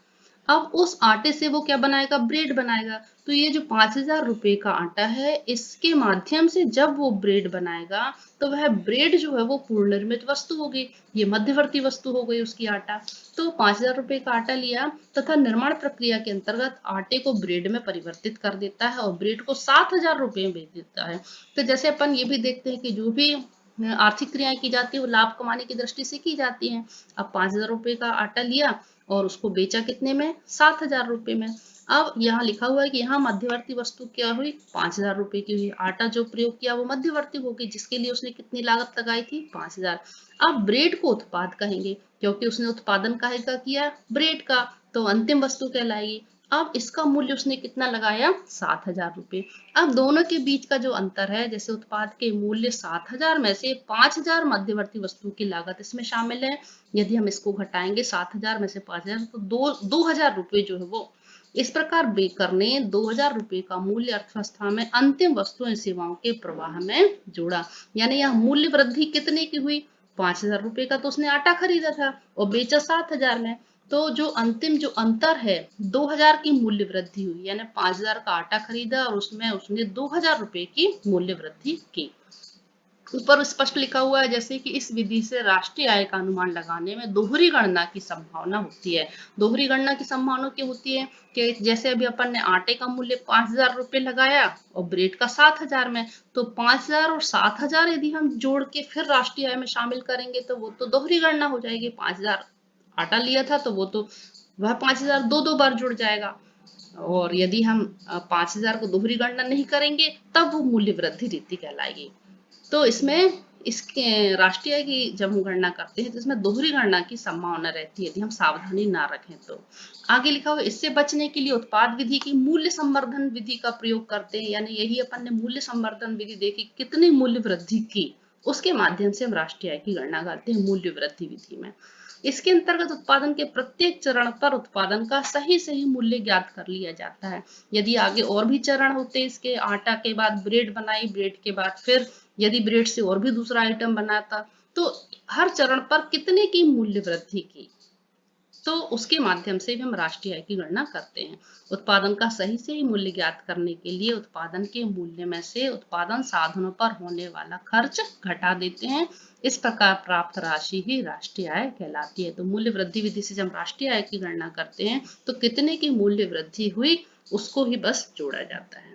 अब उस आटे से वो क्या बनाएगा? ब्रेड बनाएगा। तो ये जो 5,000 रुपए का आटा है, इसके माध्यम से जब वो ब्रेड बनाएगा तो वह ब्रेड जो है वो पूर्ण निर्मित वस्तु हो गई। ये मध्यवर्ती वस्तु हो गई उसकी आटा। तो 5,000 रुपए का आटा लिया तथा निर्माण प्रक्रिया के अंतर्गत आटे को ब्रेड में परिवर्तित कर देता है और ब्रेड को 7,000 रुपए में बेच देता है। तो जैसे अपन ये भी देखते हैं कि जो भी आर्थिक क्रियाएं की जाती है वो लाभ कमाने की दृष्टि से की जाती हैं। अब 5,000 रुपए का आटा लिया और उसको बेचा कितने में? 7,000 रुपए में। अब यहाँ लिखा हुआ है कि यहाँ मध्यवर्ती वस्तु क्या हुई? 5,000 रुपए की हुई। आटा जो प्रयोग किया वो मध्यवर्ती होगी जिसके लिए उसने कितनी लागत लगाई थी? 5,000। अब ब्रेड को उत्पाद कहेंगे क्योंकि उसने उत्पादन काहे का किया? ब्रेड का। तो अंतिम वस्तु कहलाएगी। अब इसका मूल्य उसने कितना लगाया? 7,000 रुपए। अब दोनों के बीच का जो अंतर है, जैसे उत्पाद के मूल्य 7,000 में से 5,000 मध्यवर्ती वस्तु की लागत इसमें शामिल है। यदि हम इसको घटाएंगे 7,000 में से 5,000 तो 2,000 रुपए जो है वो इस प्रकार बेकर ने 2,000 रुपए का मूल्य अर्थव्यवस्था में अंतिम वस्तुएं सेवाओं के प्रवाह में जोड़ा। यानी यह मूल्य वृद्धि कितने की हुई? 5,000 रुपए का तो उसने आटा खरीदा था और बेचा 7,000 में। तो जो अंतिम जो अंतर है 2,000 की मूल्य वृद्धि हुई। यानी 5,000 का आटा खरीदा और उसमें उसने 2,000 रुपए की मूल्य वृद्धि की। ऊपर स्पष्ट लिखा हुआ है जैसे कि इस विधि से राष्ट्रीय आय का अनुमान लगाने में दोहरी गणना की संभावना होती है। दोहरी गणना की संभावना क्या होती है कि जैसे अभी अपन ने आटे का मूल्य 5,000 रुपए लगाया और ब्रेड का 7,000 में, तो 5,000 और 7,000 यदि हम जोड़ के फिर राष्ट्रीय आय में शामिल करेंगे तो वो तो दोहरी गणना हो जाएगी। 5,000 आटा लिया था तो वो तो वह 5,000 दो बार जुड़ जाएगा। और यदि हम 5,000 को दोहरी गणना नहीं करेंगे तब वो मूल्य वृद्धि रीति कहलाएगी। तो इसमें इसके राष्ट्रीय आय की जब हम गणना करते हैं तो इसमें दोहरी गणना की संभावना रहती है यदि हम सावधानी ना रखें तो। आगे लिखा हुआ इससे बचने के लिए उत्पाद विधि की मूल्य संवर्धन विधि का प्रयोग करते हैं। यानी यही अपन ने मूल्य संवर्धन विधि देखी कितनी मूल्य वृद्धि की, उसके माध्यम से हम राष्ट्रीय आय की गणना करते हैं मूल्य वृद्धि विधि में। इसके अंतर्गत उत्पादन के प्रत्येक चरण पर उत्पादन का सही मूल्य ज्ञात कर लिया जाता है। यदि आगे और भी चरण होते इसके, आटा के बाद ब्रेड बनाई, ब्रेड के बाद फिर यदि ब्रेड से और भी दूसरा आइटम बनाता तो हर चरण पर कितने की मूल्य वृद्धि की, तो उसके माध्यम से भी हम राष्ट्रीय आय की गणना करते हैं। उत्पादन का सही मूल्य ज्ञात करने के लिए उत्पादन के मूल्य में से उत्पादन साधनों पर होने वाला खर्च घटा देते हैं। इस प्रकार प्राप्त राशि ही राष्ट्रीय आय कहलाती है। तो मूल्य वृद्धि विधि से जब राष्ट्रीय आय की गणना करते हैं तो कितने की मूल्य वृद्धि हुई उसको ही बस जोड़ा जाता है।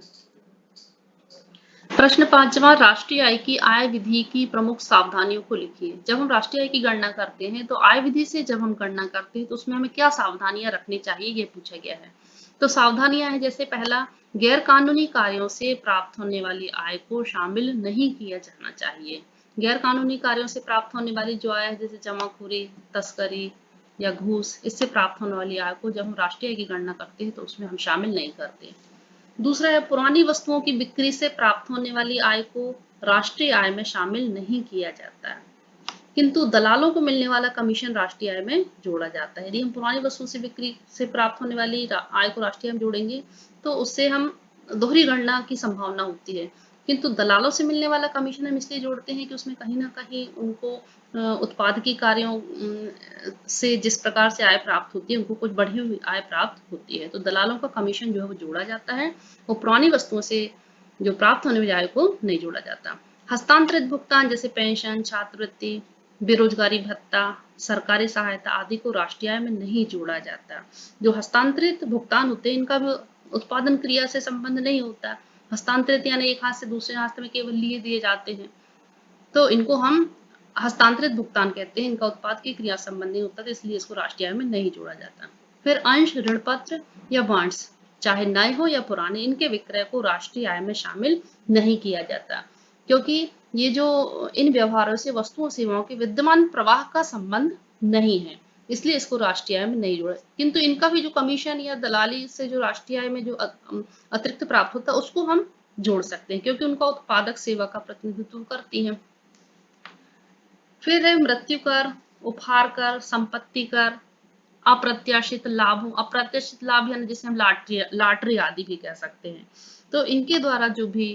प्रश्न 5वां, राष्ट्रीय आय की आय विधि की प्रमुख सावधानियों को लिखिए। जब हम राष्ट्रीय आय की गणना करते हैं तो आय विधि से जब हम गणना करते हैं तो उसमें हमें क्या सावधानियां रखनी चाहिए ये पूछा गया है। तो सावधानियां हैं जैसे पहला, गैर कानूनी कार्यों से प्राप्त होने वाली आय को शामिल नहीं किया जाना चाहिए। गैर कानूनी कार्यों से प्राप्त होने वाली जो आय है जैसे जमाखोरी, तस्करी या घूस, इससे प्राप्त होने वाली आय को जब हम राष्ट्रीय आय की गणना करते हैं तो उसमें हम शामिल नहीं करते। दूसरा है, पुरानी वस्तुओं की बिक्री से प्राप्त होने वाली आय को राष्ट्रीय आय में शामिल नहीं किया जाता है, किंतु दलालों को मिलने वाला कमीशन राष्ट्रीय आय में जोड़ा जाता है। यदि हम पुरानी वस्तुओं से बिक्री से प्राप्त होने वाली आय को राष्ट्रीय आय में जोड़ेंगे तो उससे हम दोहरी गणना की संभावना होती है। किंतु दलालों से मिलने वाला कमीशन हम इसलिए जोड़ते हैं कि उसमें कहीं ना कहीं उनको उत्पादकी कार्यों से जिस प्रकार से आय प्राप्त होती है, उनको कुछ बढ़ी हुई आय प्राप्त होती है, तो दलालों का कमीशन जो है वो जोड़ा जाता है, वो पुरानी वस्तुओं से जो प्राप्त होने वाली आय को नहीं जोड़ा जाता। हस्तांतरित भुगतान जैसे पेंशन, छात्रवृत्ति, बेरोजगारी भत्ता, सरकारी सहायता आदि को राष्ट्रीय आय में नहीं जोड़ा जाता। जो हस्तांतरित भुगतान होते हैं इनका भी उत्पादन क्रिया से संबंध नहीं होता। हस्तांतरित यानी एक हाथ से दूसरे हाथ में केवल लिए दिए जाते हैं, तो इनको हम हस्तांतरित भुगतान कहते हैं। इनका उत्पाद की क्रिया संबंध नहीं होता, तो इसलिए इसको राष्ट्रीय आय में नहीं जोड़ा जाता। फिर अंश, ऋण पत्र या बॉन्ड्स, चाहे नए हो या पुराने, इनके विक्रय को राष्ट्रीय आय में शामिल नहीं किया जाता, क्योंकि ये जो इन व्यवहारों से वस्तुओं सेवाओं के विद्यमान प्रवाह का संबंध नहीं है, इसलिए इसको राष्ट्रीय आय में नहीं जोड़ा। किंतु इनका भी जो कमीशन या दलाली से जो राष्ट्रीय आय में जो अतिरिक्त प्राप्त होता है उसको हम जोड़ सकते हैं, क्योंकि उनका उत्पादक सेवा का प्रतिनिधित्व करती हैं। फिर है मृत्यु कर, उपहार कर, संपत्ति कर, अप्रत्याशित लाभ। अप्रत्याशित लाभ यानी जिसे हम लॉटरी आदि भी कह सकते हैं। तो इनके द्वारा जो भी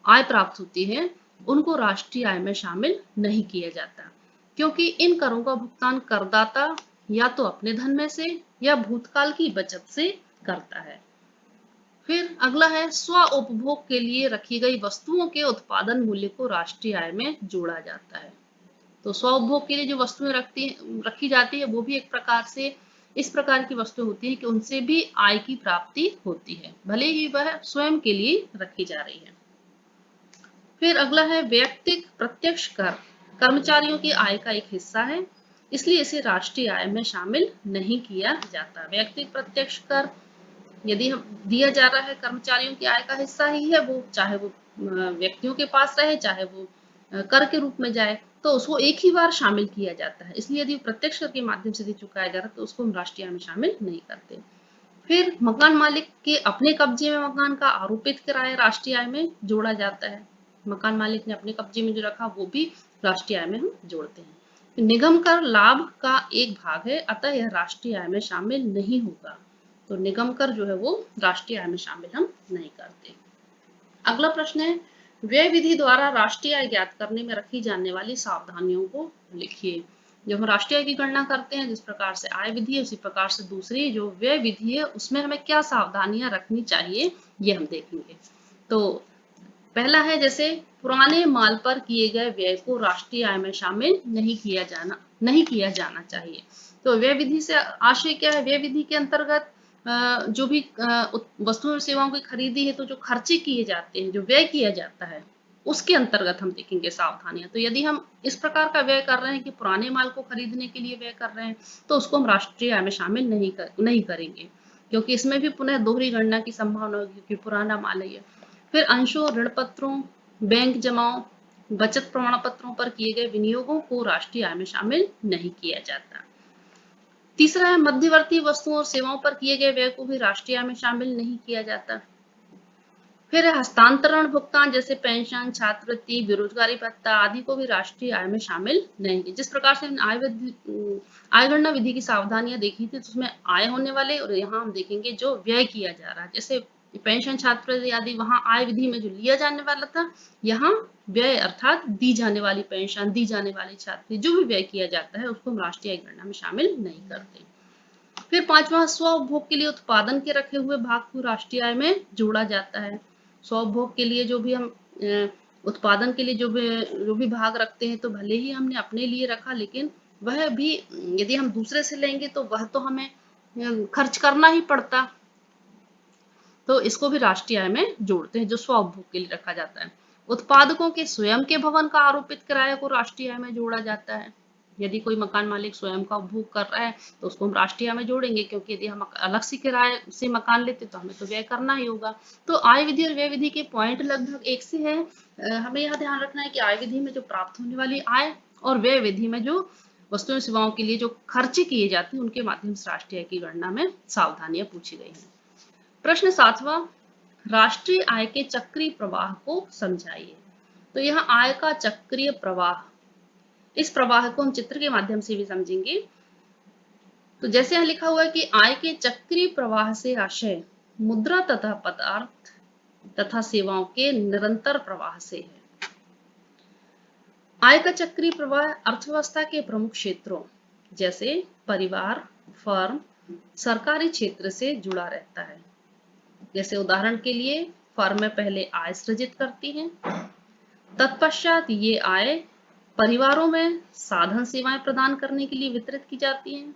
आय प्राप्त होती है उनको राष्ट्रीय आय में शामिल नहीं किया जाता, क्योंकि इन करों का भुगतान करदाता या तो अपने धन में से या भूतकाल की बचत से करता है। फिर अगला है स्व उपभोग के लिए रखी गई वस्तुओं के उत्पादन मूल्य को राष्ट्रीय आय में जोड़ा जाता है। तो स्व उपभोग के लिए जो वस्तुएं रखी जाती है वो भी एक प्रकार से इस प्रकार की वस्तु होती है कि उनसे भी आय की प्राप्ति होती है, भले ही वह स्वयं के लिए रखी जा रही है। फिर अगला है वैयक्तिक प्रत्यक्ष कर, कर्मचारियों की आय का एक हिस्सा है, इसलिए इसे राष्ट्रीय आय में शामिल नहीं किया जाता। वैयक्तिक प्रत्यक्ष कर यदि हम दिया जा रहा है कर्मचारियों की आय का हिस्सा ही है, वो चाहे वो व्यक्तियों के पास रहे चाहे वो कर के रूप में जाए, तो उसको एक ही बार शामिल किया जाता है। इसलिए यदि प्रत्यक्ष कर के माध्यम से चुकाया जा रहा है तो उसको हम राष्ट्रीय आय में शामिल नहीं करते। फिर मकान मालिक के अपने कब्जे में मकान का आरोपित किराया राष्ट्रीय आय में जोड़ा जाता है। मकान मालिक ने अपने कब्जे में जो रखा वो भी राष्ट्रीय आय में हम जोड़ते हैं। निगम कर लाभ का एक भाग है, अतः यह राष्ट्रीय आय में शामिल नहीं होगा। तो निगम कर जो है वो राष्ट्रीय आय में शामिल हम नहीं करते। अगला प्रश्न है व्यय विधि द्वारा राष्ट्रीय आय ज्ञात करने में रखी जाने वाली सावधानियों को लिखिए। जब हम राष्ट्रीय आय की गणना करते हैं जिस प्रकार से आय विधि है उसी प्रकार से दूसरी जो व्यय विधि है उसमें हमें क्या सावधानियां रखनी चाहिए ये हम देखेंगे। तो पहला है जैसे पुराने माल पर किए गए व्यय को राष्ट्रीय आय में शामिल नहीं किया जाना चाहिए। तो व्यय विधि से आशय क्या है? व्यय विधि के अंतर्गत जो भी वस्तुओं और सेवाओं की खरीदी है तो जो खर्चे किए जाते हैं, जो व्यय किया जाता है उसके अंतर्गत हम देखेंगे सावधानियां। तो यदि हम इस प्रकार का व्यय कर रहे हैं कि पुराने माल को खरीदने के लिए व्यय कर रहे हैं तो उसको हम राष्ट्रीय आय में शामिल नहीं करेंगे, क्योंकि इसमें भी पुनः दोहरी गणना की संभावना होगी क्योंकि पुराना माल है। फिर अंशों, ऋण पत्रों, बैंक जमाओं, बचत प्रमाण पत्रों पर किए गए विनियोगों को राष्ट्रीय आय में शामिल नहीं किया जाता। तीसरा है मध्यवर्ती वस्तुओं और सेवाओं पर किए गए व्यय को भी राष्ट्रीय आय में शामिल नहीं किया जाता। फिर हस्तांतरण भुगतान जैसे पेंशन, छात्रवृत्ति, बेरोजगारी भत्ता आदि को भी राष्ट्रीय आय में शामिल नहीं किया। जिस प्रकार से आय गणना विधि की सावधानियां देखी थी तो उसमें आय होने वाले और यहाँ हम देखेंगे जो व्यय किया जा रहा है, जैसे पेंशन, छात्रवृत्ति आदि वहां आय विधि में जो लिया जाने वाला था, यहाँ व्यय अर्थात दी जाने वाली पेंशन, दी जाने वाली छात्रवृत्ति, जो भी व्यय किया जाता है उसको हम राष्ट्रीय आय गणना में शामिल नहीं करते। फिर पांचवा स्व उपभोग के लिए उत्पादन के रखे हुए भाग को राष्ट्रीय आय में जोड़ा जाता है। स्व उपभोग के लिए जो भी हम उत्पादन के लिए जो भी भाग रखते हैं तो भले ही हमने अपने लिए रखा लेकिन वह भी यदि हम दूसरे से लेंगे तो वह तो हमें खर्च करना ही पड़ता, तो इसको भी राष्ट्रीय आय में जोड़ते हैं जो स्व उपभोग के लिए रखा जाता है। उत्पादकों के स्वयं के भवन का आरोपित किराया को राष्ट्रीय आय में जोड़ा जाता है। यदि कोई मकान मालिक स्वयं का उपभोग कर रहा है तो उसको हम राष्ट्रीय आय में जोड़ेंगे, क्योंकि यदि हम अलग से किराए से मकान लेते तो हमें तो व्यय करना ही होगा। तो आय विधि और व्यय विधि के पॉइंट लगभग एक से है। हमें यह ध्यान रखना है कि आय विधि में जो प्राप्त होने वाली आय और व्यय विधि में जो वस्तुओं सेवाओं के लिए जो खर्चे किए जाते हैं उनके माध्यम से राष्ट्रीय आय की गणना में सावधानियां पूछी गई हैं। प्रश्न 7वां, राष्ट्रीय आय के चक्रीय प्रवाह को समझाइए। तो यहाँ आय का चक्रीय प्रवाह, इस प्रवाह को हम चित्र के माध्यम से भी समझेंगे। तो जैसे यहाँ लिखा हुआ है कि आय के चक्रीय प्रवाह से आशय मुद्रा तथा पदार्थ तथा सेवाओं के निरंतर प्रवाह से है। आय का चक्रीय प्रवाह अर्थव्यवस्था के प्रमुख क्षेत्रों जैसे परिवार, फर्म, सरकारी क्षेत्र से जुड़ा रहता है। जैसे उदाहरण के लिए फर्में पहले आय सृजित करती हैं, तत्पश्चात ये आय परिवारों में साधन सेवाएं प्रदान करने के लिए वितरित की जाती हैं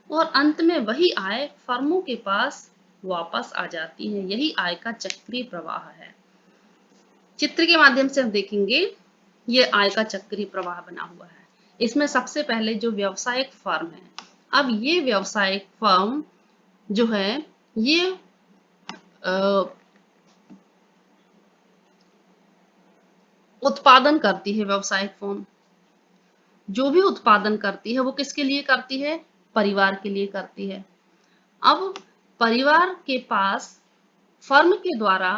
और अंत में वही आय फर्मों के पास वापस आ जाती है। यही आय का चक्रीय प्रवाह है। चित्र के माध्यम से हम देखेंगे ये आय का चक्रीय प्रवाह बना हुआ है। इसमें सबसे पहले जो व्यावसायिक फर्म है, अब ये व्यावसायिक फर्म जो है ये उत्पादन करती है। व्यावसायिक फर्म जो भी उत्पादन करती है वो किसके लिए करती है? परिवार के लिए करती है। अब परिवार के पास फर्म के द्वारा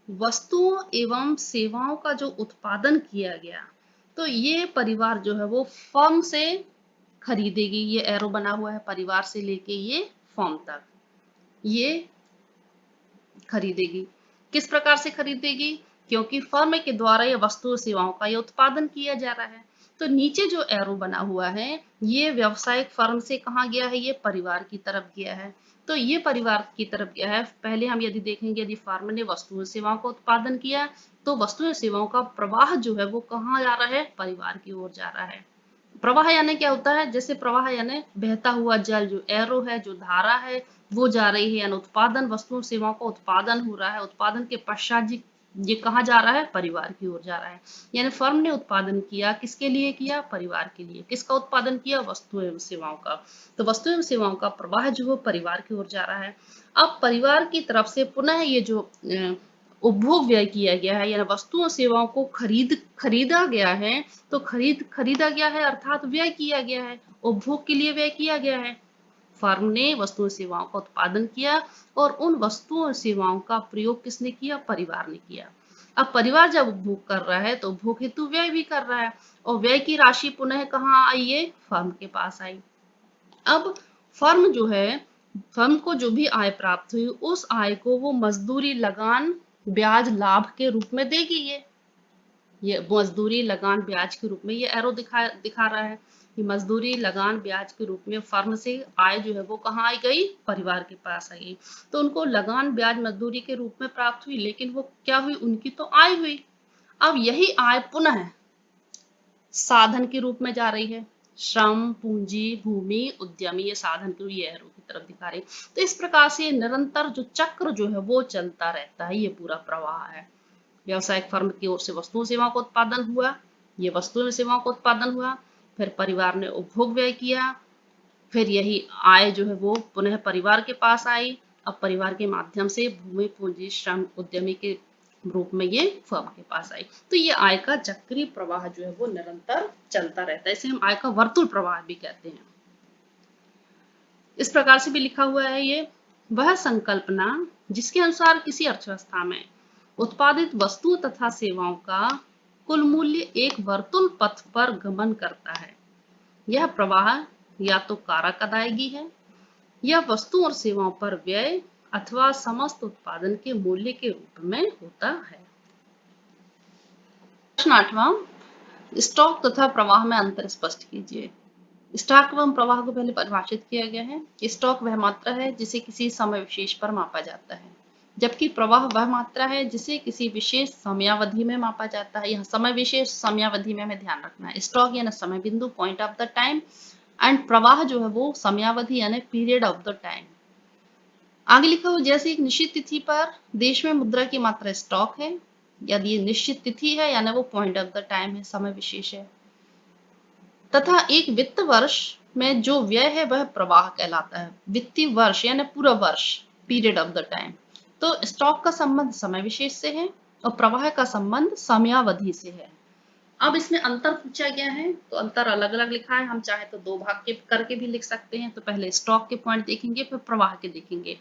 वस्तुओं एवं सेवाओं का जो उत्पादन किया गया, तो ये परिवार जो है वो फर्म से खरीदेगी। ये एरो बना हुआ है, परिवार से लेके ये फर्म तक ये खरीदेगी। किस प्रकार से खरीदेगी? क्योंकि फर्म के द्वारा ये वस्तु सेवाओं का ये उत्पादन किया जा रहा है। तो नीचे जो एरो बना हुआ है ये व्यावसायिक फर्म से कहाँ गया है? ये परिवार की तरफ गया है। तो ये परिवार की तरफ गया है। पहले हम यदि देखेंगे, यदि फर्म ने वस्तुओं सेवाओं का उत्पादन किया तो वस्तुओं सेवाओं का प्रवाह जो है वो कहाँ जा रहा है? परिवार की ओर जा रहा है। प्रवाह यानी क्या होता है? जैसे प्रवाह यानी बहता हुआ जल, जो एरो है, जो धारा है वो जा रही है, यानी उत्पादन, वस्तुओं सेवाओं का उत्पादन हो रहा है। उत्पादन के पश्चात ये कहाँ जा रहा है? परिवार की ओर जा रहा है। यानी फर्म ने उत्पादन किया, किसके लिए किया? परिवार के लिए। किसका उत्पादन किया? वस्तुओं एवं सेवाओं का। तो वस्तुओं एवं सेवाओं का प्रवाह जो है परिवार की ओर जा रहा है। अब परिवार की तरफ से पुनः ये जो उपभोग व्यय किया गया है, यानी वस्तुओं सेवाओं को खरीदा गया है, तो खरीदा गया है अर्थात व्यय किया गया है, उपभोग के लिए व्यय किया गया है। फर्म ने वस्तुओं सेवाओं का उत्पादन किया और उन वस्तुओं और सेवाओं का प्रयोग किसने किया? परिवार ने किया। अब परिवार जब उपभोग कर रहा है तो उपभोग हेतु व्यय भी कर रहा है और व्यय की राशि पुनः कहाँ आई? ये फर्म के पास आई। अब फर्म जो है, फर्म को जो भी आय प्राप्त हुई उस आय को वो मजदूरी, लगान, ब्याज, लाभ के रूप में देगी। ये मजदूरी, लगान, ब्याज के रूप में ये एरो दिखा रहा है कि मजदूरी, लगान, ब्याज के रूप में फर्म से आय जो है वो कहाँ आई गई? परिवार के पास आई। तो उनको लगान, ब्याज, मजदूरी के रूप में प्राप्त हुई, लेकिन वो क्या हुई? उनकी तो आय हुई। अब यही आय पुनः साधन के रूप में जा रही है। श्रम, पूंजी, भूमि, उद्यमी, ये साधन के ये एरो की तरफ दिखा रही। तो इस प्रकार से निरंतर जो चक्र जो है वो चलता रहता है। ये पूरा प्रवाह है। व्यावसायिक फर्म की ओर से वस्तुओं सेवाओं का उत्पादन हुआ, ये वस्तुओं सेवाओं का उत्पादन हुआ, फिर परिवार ने उपभोग व्यय किया, फिर यही आय जो है वो पुनः परिवार के पास आई। अब परिवार के माध्यम से भूमि, पूंजी, श्रम, उद्यमी के रूप में ये फर्म के पास आई। तो ये आय का चक्रीय प्रवाह जो है वो निरंतर चलता रहता है। इसे हम आय का वर्तुल प्रवाह भी कहते हैं। इस प्रकार से भी लिखा हुआ है ये, वह संकल्पना जिसके अनुसार किसी अर्थव्यवस्था में उत्पादित वस्तु तथा सेवाओं का कुल मूल्य एक वर्तुल पथ पर गमन करता है। यह प्रवाह या तो कारक अदायगी है या वस्तु और सेवाओं पर व्यय अथवा समस्त उत्पादन के मूल्य के रूप में होता है। प्रश्न 8वां, स्टॉक तथा प्रवाह में अंतर स्पष्ट कीजिए। स्टॉक एवं प्रवाह को पहले परिभाषित किया गया है। स्टॉक वह मात्रा है जिसे किसी समय विशेष पर मापा जाता है, जबकि प्रवाह वह मात्रा है जिसे किसी विशेष समयावधि में मापा जाता है। यह समय विशेष, समयावधि में हमें ध्यान रखना है। स्टॉक यानी समय बिंदु, point of the time, and प्रवाह जो है वो समयावधि यानी पीरियड ऑफ द टाइम। आगे लिखा हुआ, जैसे एक निश्चित तिथि पर देश में मुद्रा की मात्रा स्टॉक है, यदि ये निश्चित तिथि है यानी वो पॉइंट ऑफ द टाइम है, समय विशेष है, तथा एक वित्त वर्ष में जो व्यय है वह प्रवाह कहलाता है। वित्तीय वर्ष यानी पूरा वर्ष, पीरियड ऑफ द टाइम। तो स्टॉक का संबंध समय विशेष से है और प्रवाह का संबंध समयावधि से है। अब इसमें अंतर पूछा गया है तो अंतर अलग अलग लिखा है। हम चाहे तो दो भाग के करके भी लिख सकते हैं। तो पहले स्टॉक के पॉइंट देखेंगे, फिर प्रवाह के देखेंगे।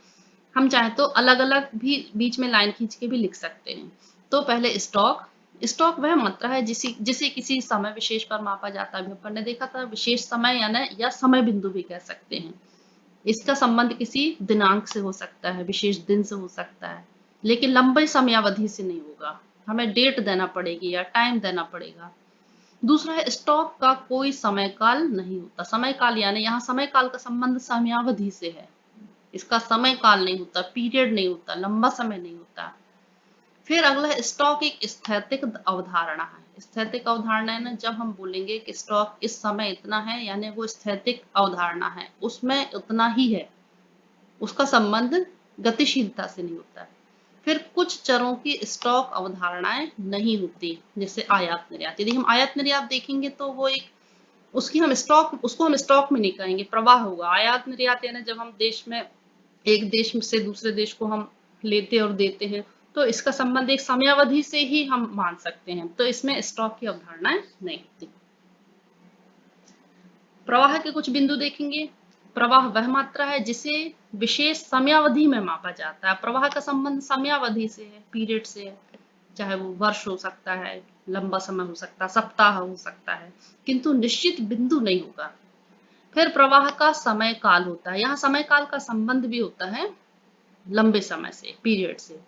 हम चाहे तो अलग अलग भी बीच में लाइन खींच के भी लिख सकते हैं। तो पहले स्टॉक, स्टॉक वह मात्रा है जिसे किसी समय विशेष पर मापा जाता है। अपन ने देखा था विशेष समय यानी या समय बिंदु भी कह सकते हैं। इसका संबंध किसी दिनांक से हो सकता है, विशेष दिन से हो सकता है, लेकिन लंबे समयावधि से नहीं होगा। हमें डेट देना पड़ेगी या टाइम देना पड़ेगा। दूसरा है स्टॉक का कोई समय काल नहीं होता। समय काल यानी यहाँ समय काल का संबंध समयावधि से है, इसका समय काल नहीं होता, पीरियड नहीं होता, लंबा समय नहीं होता। फिर अगला है स्टॉक एक स्थैतिक अवधारणा है। स्थैतिक अवधारणा है ना, जब हम बोलेंगे कि स्टॉक इस समय इतना है, यानी वो स्थैतिक अवधारणा है, उसमें उतना ही है, उसका संबंध गतिशीलता से नहीं होता है। फिर कुछ चरों की स्टॉक अवधारणाएं नहीं होती, जैसे आयात निर्यात। यदि हम आयात निर्यात देखेंगे तो वो एक उसको हम स्टॉक में नहीं कहेंगे, प्रवाह होगा। आयात निर्यात यानी जब हम देश में एक देश से दूसरे देश को हम लेते और देते हैं, तो इसका संबंध एक समयावधि से ही हम मान सकते हैं, तो इसमें स्टॉक की अवधारणाएं नहीं होती। प्रवाह के कुछ बिंदु देखेंगे। प्रवाह वह मात्रा है जिसे विशेष समयावधि में मापा जाता है। प्रवाह का संबंध समयावधि से है, पीरियड से है, चाहे वो वर्ष हो सकता है, लंबा समय हो सकता है, सप्ताह हो सकता है, किंतु निश्चित बिंदु नहीं होगा। फिर प्रवाह का समय काल होता है। यहाँ समय काल का संबंध भी होता है लंबे समय से, पीरियड से।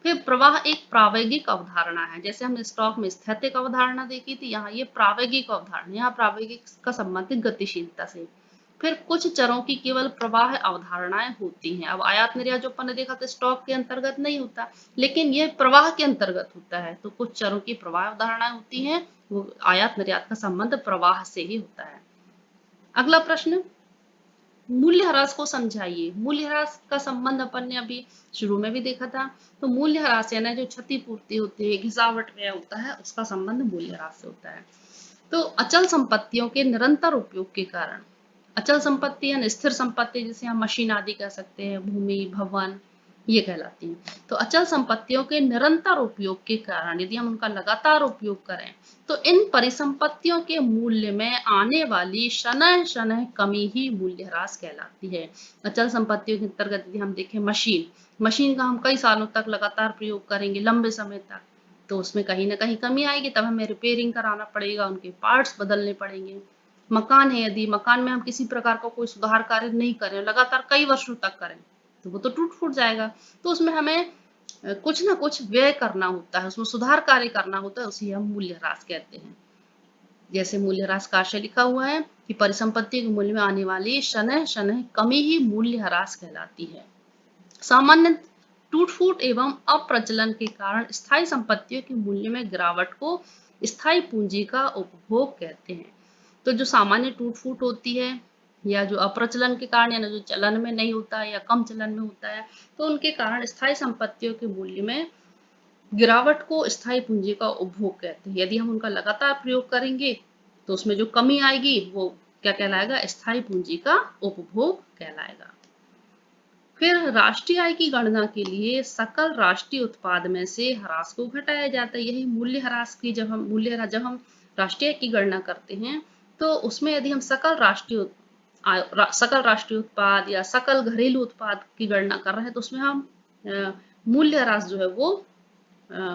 फिर प्रवाह एक प्रावेगिक अवधारणा है। जैसे हमने स्टॉक में स्थैतिक अवधारणा देखी थी, यहाँ ये प्रावेगिक अवधारणा, यहाँ प्रावेगिक का संबंध गतिशीलता से। फिर कुछ चरों की केवल प्रवाह अवधारणाएं होती हैं। अब आयात निर्यात जो अपन ने देखा था स्टॉक के अंतर्गत नहीं होता, लेकिन ये प्रवाह के अंतर्गत होता है, तो कुछ चरों की प्रवाह अवधारणाएं होती हैं, वो आयात निर्यात का संबंध प्रवाह से ही होता है। अगला प्रश्न, मूल्यह्रास को समझाइए। मूल्यह्रास का संबंध अपन ने अभी शुरू में भी देखा था। तो मूल्यह्रास यानी जो क्षतिपूर्ति होती है, गिरावट व्यय होता है, उसका संबंध मूल्यह्रास से होता है। तो अचल संपत्तियों के निरंतर उपयोग के कारण, अचल संपत्ति यानी स्थिर संपत्ति, जिसे हम मशीन आदि कह सकते हैं, भूमि, भवन, ये कहलाती हैं। तो अचल संपत्तियों के निरंतर उपयोग के कारण यदि हम उनका लगातार उपयोग करें, तो इन परिसंपत्तियों के मूल्य में आने वाली शनः शनः कमी ही मूल्यह्रास कहलाती है। अचल संपत्तियों के अंतर्गत यदि हम देखें मशीन का हम कई सालों तक लगातार प्रयोग करेंगे, लंबे समय तक, तो उसमें कहीं ना कहीं कमी आएगी, तब हमें रिपेयरिंग कराना पड़ेगा, उनके पार्ट्स बदलने पड़ेंगे। मकान है, यदि मकान में हम किसी प्रकार का कोई सुधार कार्य नहीं करें, लगातार कई वर्षों तक करें, तो वो तो टूट फूट जाएगा। तो उसमें हमें कुछ ना कुछ व्यय करना होता है, उसमें सुधार कार्य करना होता है, उसे हम मूल्यह्रास कहते हैं। जैसे मूल्यह्रास का आशय लिखा हुआ है कि परिसंपत्ति के मूल्य में आने वाली शनः शनः कमी ही मूल्यह्रास कहलाती है। सामान्य टूट फूट एवं अप्रचलन के कारण स्थायी संपत्तियों के मूल्य में गिरावट को स्थायी पूंजी का उपभोग कहते हैं। तो जो सामान्य टूट फूट होती है या जो अप्रचलन के कारण यानी जो चलन में नहीं होता है या कम चलन में होता है, तो उनके कारण स्थायी संपत्तियों के मूल्य में गिरावट को स्थायी पूंजी का उपभोग कहते हैं। यदि हम उनका लगातार प्रयोग करेंगे तो उसमें जो कमी आएगी वो क्या कहलाएगा, स्थायी पूंजी का उपभोग कहलाएगा। फिर राष्ट्रीय आय की गणना के लिए सकल राष्ट्रीय उत्पाद में से ह्रास को घटाया जाता है। यही मूल्य ह्रास की जब हम राष्ट्रीय आय की गणना करते हैं, तो उसमें यदि हम सकल राष्ट्रीय उत्पाद या सकल घरेलू उत्पाद की गणना कर रहे हैं, तो उसमें हम मूल्य ह्रास जो है वो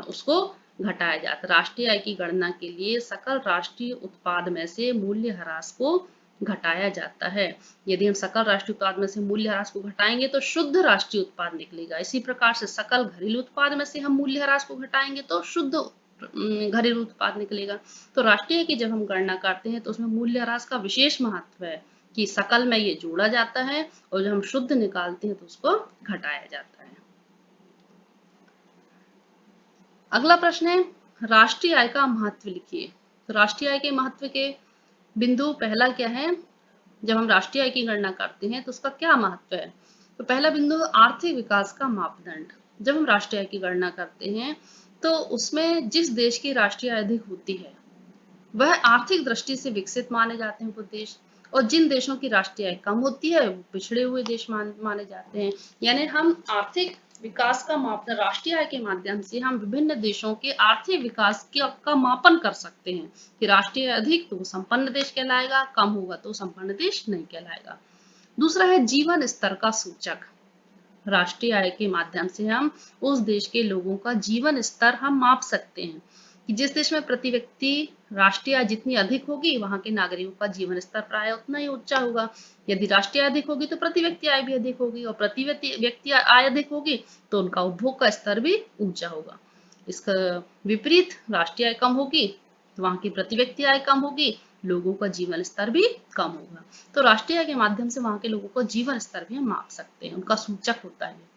उसको घटाया जाता है। राष्ट्रीय आय की गणना के लिए सकल राष्ट्रीय उत्पाद में से मूल्य ह्रास को घटाया जाता है। यदि हम सकल राष्ट्रीय उत्पाद में से मूल्य ह्रास को घटाएंगे तो शुद्ध राष्ट्रीय उत्पाद निकलेगा। इसी प्रकार से सकल घरेलू उत्पाद में से हम मूल्य ह्रास को घटाएंगे तो शुद्ध घरेलू उत्पाद निकलेगा। तो राष्ट्रीय की जब हम गणना करते हैं तो उसमें मूल्य ह्रास का विशेष महत्व है कि सकल में ये जोड़ा जाता है और जब हम शुद्ध निकालते हैं तो उसको घटाया जाता है। अगला प्रश्न है, राष्ट्रीय आय का महत्व लिखिए। तो राष्ट्रीय आय के महत्व के बिंदु, पहला क्या है, जब हम राष्ट्रीय आय की गणना करते हैं तो उसका क्या महत्व है। तो पहला बिंदु, आर्थिक विकास का मापदंड। जब हम राष्ट्रीय आय की गणना करते हैं तो उसमें जिस देश की राष्ट्रीय आय अधिक होती है वह आर्थिक दृष्टि से विकसित माने जाते हैं वो देश, और जिन देशों की राष्ट्रीय आय कम होती है वो पिछड़े हुए देश माने जाते हैं। यानी हम आर्थिक विकास का मापदंड राष्ट्रीय आय के माध्यम से हम विभिन्न देशों के आर्थिक विकास का मापन कर सकते हैं कि राष्ट्रीय आय अधिक तो वो संपन्न देश कहलाएगा, कम होगा तो संपन्न देश नहीं कहलाएगा। दूसरा है जीवन स्तर का सूचक। राष्ट्रीय आय के माध्यम से हम उस देश के लोगों का जीवन स्तर हम माप सकते हैं। कि जिस देश में प्रति व्यक्ति राष्ट्रीय आय जितनी अधिक होगी वहां के नागरिकों का जीवन स्तर प्राय उतना ही ऊंचा होगा। यदि राष्ट्रीय आय अधिक होगी तो प्रति व्यक्ति आय भी अधिक होगी, और प्रति व्यक्ति आय अधिक होगी तो उनका उपभोग का स्तर भी ऊंचा होगा। इसका विपरीत राष्ट्रीय आय कम होगी तो वहां की प्रति व्यक्ति आय कम होगी, लोगों का जीवन स्तर भी कम होगा। तो राष्ट्रीय आय के माध्यम से वहां के लोगों का जीवन स्तर भी हम माप सकते हैं, उनका सूचक होता है।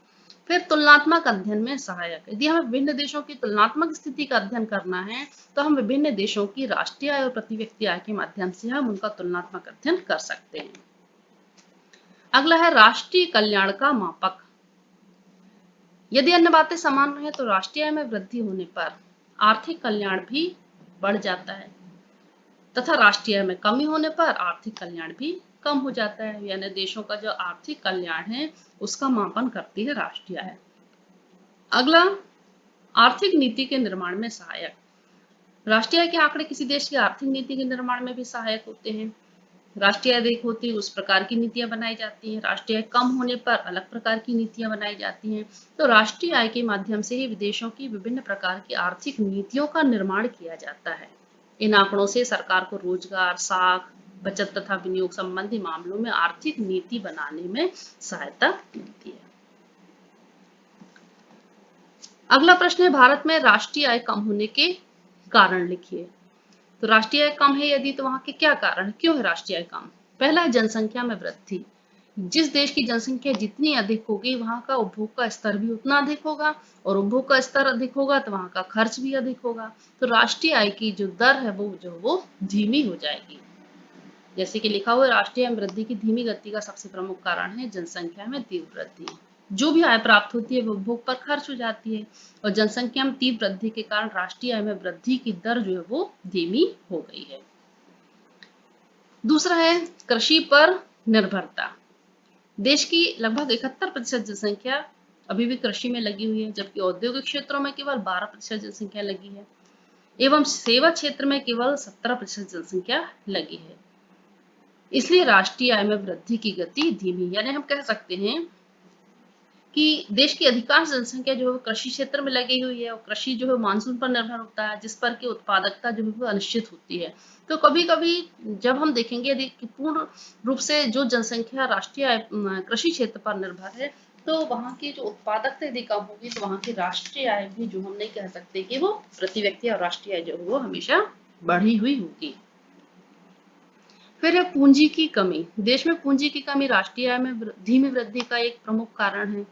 फिर तुलनात्मक अध्ययन में सहायक, यदि हमें विभिन्न देशों की तुलनात्मक स्थिति का अध्ययन करना है तो हम विभिन्न देशों की राष्ट्रीय आय और प्रति व्यक्ति आय के माध्यम से हम उनका तुलनात्मक अध्ययन कर सकते हैं। अगला है राष्ट्रीय कल्याण का मापक। यदि अन्य बातें समान रहे तो राष्ट्रीय आय में वृद्धि होने पर आर्थिक कल्याण भी बढ़ जाता है, तथा राष्ट्रीय आय में कमी होने पर आर्थिक कल्याण भी कम हो जाता है। यानी देशों का जो आर्थिक कल्याण है उसका मापन करती है राष्ट्रीय आय। अगला, आर्थिक नीति के निर्माण में सहायक। राष्ट्रीय आय के आंकड़े किसी देश की आर्थिक नीति के निर्माण में भी सहायक होते हैं। राष्ट्रीय आय अधिक होती है उस प्रकार की नीतियां बनाई जाती हैं, राष्ट्रीय आय कम होने पर अलग प्रकार की नीतियां बनाई जाती हैं। तो राष्ट्रीय आय के माध्यम से ही विदेशों की विभिन्न प्रकार की आर्थिक नीतियों का निर्माण किया जाता है। इन आंकड़ों से सरकार को रोजगार, साख, बचत तथा विनियोग संबंधी मामलों में आर्थिक नीति बनाने में सहायता मिलती है। अगला प्रश्न है, भारत में राष्ट्रीय आय कम होने के कारण लिखिए। तो राष्ट्रीय आय कम है यदि तो वहां के क्या कारण, क्यों है राष्ट्रीय आय कम? पहला है जनसंख्या में वृद्धि। जिस देश की जनसंख्या जितनी अधिक होगी वहां का उपभोग का स्तर भी उतना अधिक होगा, और उपभोग का स्तर अधिक होगा तो वहां का खर्च भी अधिक होगा। तो राष्ट्रीय आय की जो दर है वो धीमी हो जाएगी। जैसे कि लिखा हुआ, राष्ट्रीय आय में वृद्धि की धीमी गति का सबसे प्रमुख कारण है जनसंख्या में तीव्र वृद्धि। जो भी आय प्राप्त होती है वो उपभोग पर खर्च हो जाती है, और जनसंख्या में तीव्र वृद्धि के कारण राष्ट्रीय आय में वृद्धि की दर जो है वो धीमी हो गई है। दूसरा है कृषि पर निर्भरता। देश की लगभग 71% जनसंख्या अभी भी कृषि में लगी हुई है, जबकि औद्योगिक क्षेत्रों में केवल 12% जनसंख्या लगी है, एवं सेवा क्षेत्र में केवल 17% जनसंख्या लगी है। इसलिए राष्ट्रीय आय में वृद्धि की गति धीमी, यानी हम कह सकते हैं कि देश की अधिकांश जनसंख्या जो है कृषि क्षेत्र में लगी हुई है, और कृषि जो है मानसून पर निर्भर होता है, जिस पर की उत्पादकता जो है वो अनिश्चित होती है। तो कभी कभी जब हम देखेंगे यदि पूर्ण रूप से जो जनसंख्या राष्ट्रीय आय कृषि क्षेत्र पर निर्भर है तो वहां की जो उत्पादकता यदि कम होगी तो वहां की राष्ट्रीय आय भी जो हम नहीं कह सकते कि वो प्रति व्यक्ति और राष्ट्रीय आय जो है वो हमेशा बढ़ी हुई होगी। फिर है पूंजी की कमी। देश में पूंजी की कमी राष्ट्रीय आय में धीमी वृद्धि का एक प्रमुख कारण है।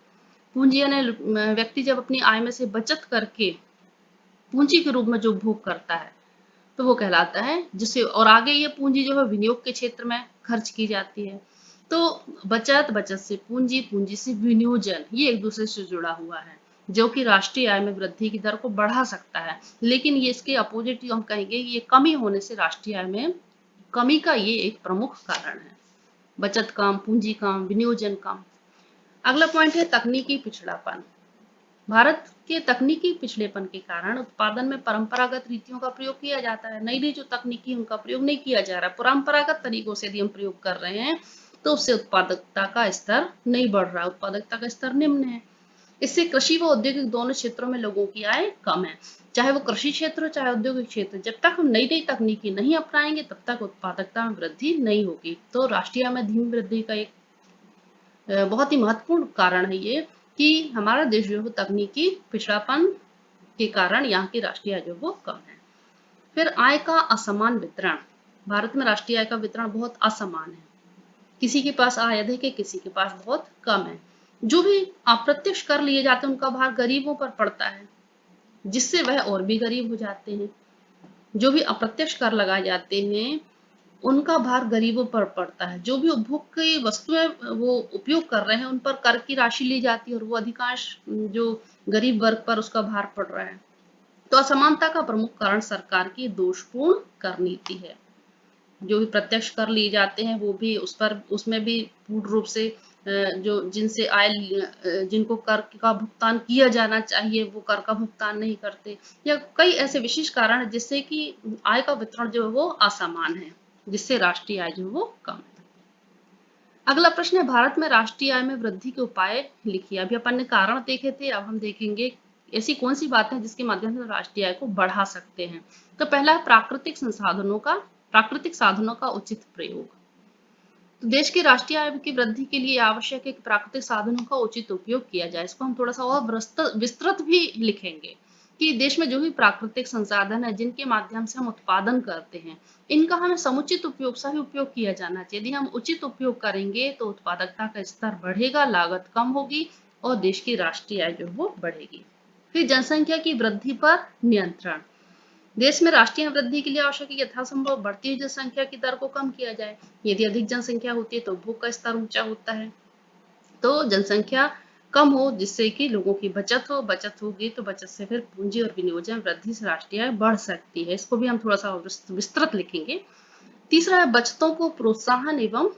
पूंजी यानी व्यक्ति जब अपनी आय में से बचत करके पूंजी के रूप में जो उपभोग करता है तो वो कहलाता है, जिससे और आगे ये पूंजी जो है विनियोग के क्षेत्र में खर्च की जाती है। तो बचत से पूंजी, पूंजी से विनियोजन, ये एक दूसरे से जुड़ा हुआ है, जो कि राष्ट्रीय आय में वृद्धि की दर को बढ़ा सकता है। लेकिन ये इसके अपोजिट हम कहेंगे, ये कमी होने से राष्ट्रीय आय में कमी का ये एक प्रमुख कारण है। बचत कम, पूंजी कम, विनियोजन कम। अगला पॉइंट है तकनीकी पिछड़ापन। भारत के तकनीकी पिछड़ेपन के कारण उत्पादन में परंपरागत रीतियों का प्रयोग किया जाता है। नई नई जो तकनीकी उनका प्रयोग नहीं किया जा रहा है। परंपरागत तरीकों से यदि हम प्रयोग कर रहे हैं तो उससे उत्पादकता का स्तर नहीं बढ़ रहा है, उत्पादकता का स्तर निम्न है। इससे कृषि व औद्योगिक दोनों क्षेत्रों में लोगों की आय कम है, चाहे वो कृषि क्षेत्र हो चाहे औद्योगिक क्षेत्र। जब तक हम नई नई तकनीकी नहीं अपनाएंगे तब तक उत्पादकता में वृद्धि नहीं होगी। तो राष्ट्रीय आय में धीमी वृद्धि का एक बहुत ही महत्वपूर्ण कारण है ये, कि हमारा देश जो है तकनीकी पिछड़ापन के कारण यहाँ की राष्ट्रीय आय जो वो कम है। फिर आय का असमान वितरण। भारत में राष्ट्रीय आय का वितरण बहुत असमान है। किसी के पास आय अधिक है, किसी के पास बहुत कम है। जो भी अप्रत्यक्ष कर लिए जाते हैं उनका भार गरीबों पर पड़ता है, जिससे वह और भी गरीब हो जाते हैं। जो भी अप्रत्यक्ष कर लगाए जाते हैं उनका भार गरीबों पर पड़ता है। जो भी उपभोग की वस्तुएं वो उपयोग कर रहे हैं उन पर कर की राशि ली जाती है, और वो अधिकांश जो गरीब वर्ग पर उसका भार पड़ रहा है। तो असमानता का प्रमुख कारण सरकार की दोषपूर्ण कर नीति है। जो भी प्रत्यक्ष कर लिए जाते हैं वो भी उसमें भी पूर्ण रूप से जो जिनसे आय जिनको कर का भुगतान किया जाना चाहिए वो कर का भुगतान नहीं करते, या कई ऐसे विशेष कारण है जिससे कि आय का वितरण जो है वो असमान है, जिससे राष्ट्रीय आय जो है वो कम है। अगला प्रश्न है, भारत में राष्ट्रीय आय में वृद्धि के उपाय लिखिए। अभी अपन ने कारण देखे थे, अब हम देखेंगे ऐसी कौन सी बात है जिसके माध्यम से राष्ट्रीय आय को बढ़ा सकते हैं? तो पहला है प्राकृतिक साधनों का उचित प्रयोग। तो देश की राष्ट्रीय आय की वृद्धि के लिए आवश्यक है कि प्राकृतिक साधनों का उचित उपयोग किया जाए। इसको हम थोड़ा सा और विस्तृत भी लिखेंगे कि देश में जो भी प्राकृतिक संसाधन है जिनके माध्यम से हम उत्पादन करते हैं, इनका हमें समुचित उपयोग सही उपयोग किया जाना चाहिए। यदि हम उचित उपयोग करेंगे तो उत्पादकता का स्तर बढ़ेगा, लागत कम होगी और देश की राष्ट्रीय आय जो है वो बढ़ेगी। फिर जनसंख्या की वृद्धि पर नियंत्रण। देश में राष्ट्रीय वृद्धि के लिए आवश्यक है यथासंभव बढ़ती हुई जनसंख्या की दर को कम किया जाए। यदि अधिक जनसंख्या होती है तो उपभोग का स्तर ऊंचा होता है। तो जनसंख्या कम हो जिससे कि लोगों की बचत हो, बचत होगी तो बचत से फिर पूंजी और विनियोजन वृद्धि से राष्ट्रीय आय बढ़ सकती है। इसको भी हम थोड़ा सा विस्तृत लिखेंगे। तीसरा है बचतों को प्रोत्साहन एवं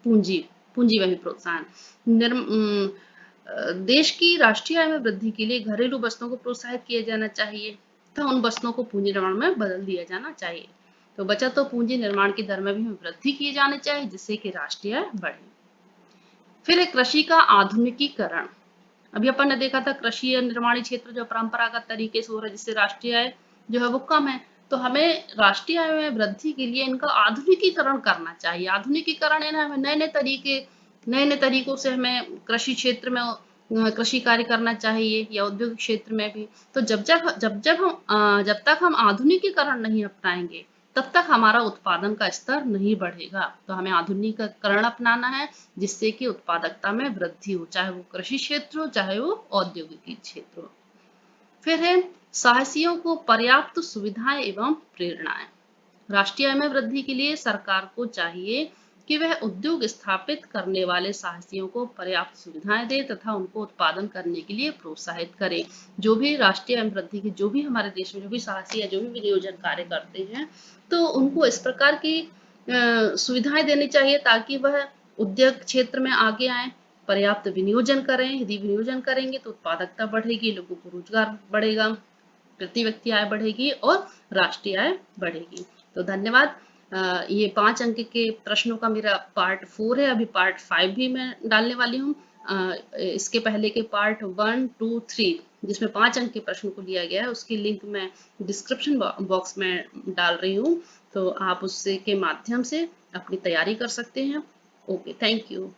पूंजी पूंजी में भी प्रोत्साहन। देश की राष्ट्रीय आय में वृद्धि के लिए घरेलू बचतों को प्रोत्साहित किया जाना चाहिए तथा उन बचतों को पूंजी निर्माण में बदल दिया जाना चाहिए। तो बचत और पूंजी निर्माण की दर में भी वृद्धि की जानी चाहिए जिससे कि राष्ट्रीय आय बढ़े। फिर है कृषि का आधुनिकीकरण। अभी अपन ने देखा था कृषि और निर्माणी क्षेत्र जो परंपरागत तरीके से हो रहा है जिससे राष्ट्रीय आय जो है वो कम है। तो हमें राष्ट्रीय आय में वृद्धि के लिए इनका आधुनिकीकरण करना चाहिए। आधुनिकीकरण है ना, हमें नए नए तरीकों से हमें कृषि क्षेत्र में कृषि कार्य करना चाहिए या औद्योगिक क्षेत्र में भी। तो जब तक हम आधुनिकीकरण नहीं अपनाएंगे तब तक हमारा उत्पादन का स्तर नहीं बढ़ेगा। तो हमें आधुनिकीकरण अपनाना है जिससे कि उत्पादकता में वृद्धि हो, चाहे वो कृषि क्षेत्र हो चाहे वो औद्योगिक क्षेत्र हो। फिर है साहसियों को पर्याप्त सुविधाएं एवं प्रेरणाएं। राष्ट्रीय आय में वृद्धि के लिए सरकार को चाहिए कि वह उद्योग स्थापित करने वाले साहसियों को पर्याप्त सुविधाएं दे तथा उनको उत्पादन करने के लिए प्रोत्साहित करे। जो भी राष्ट्रीय आय वृद्धि की जो भी हमारे देश में जो भी साहसी या जो भी विनियोजन कार्य करते हैं तो उनको इस प्रकार की सुविधाएं देनी चाहिए ताकि वह उद्योग क्षेत्र में आगे आए, पर्याप्त विनियोजन करें। यदि विनियोजन करेंगे तो उत्पादकता बढ़ेगी, लोगों को रोजगार बढ़ेगा, प्रति व्यक्ति आय बढ़ेगी और राष्ट्रीय आय बढ़ेगी। तो धन्यवाद। ये 5 अंक के प्रश्नों का मेरा पार्ट 4 है, अभी पार्ट 5 भी मैं डालने वाली हूँ। इसके पहले के पार्ट 1, 2, 3 जिसमें 5 अंक के प्रश्न को लिया गया है उसकी लिंक मैं डिस्क्रिप्शन बॉक्स में डाल रही हूँ। तो आप उससे के माध्यम से अपनी तैयारी कर सकते हैं। Okay, thank you.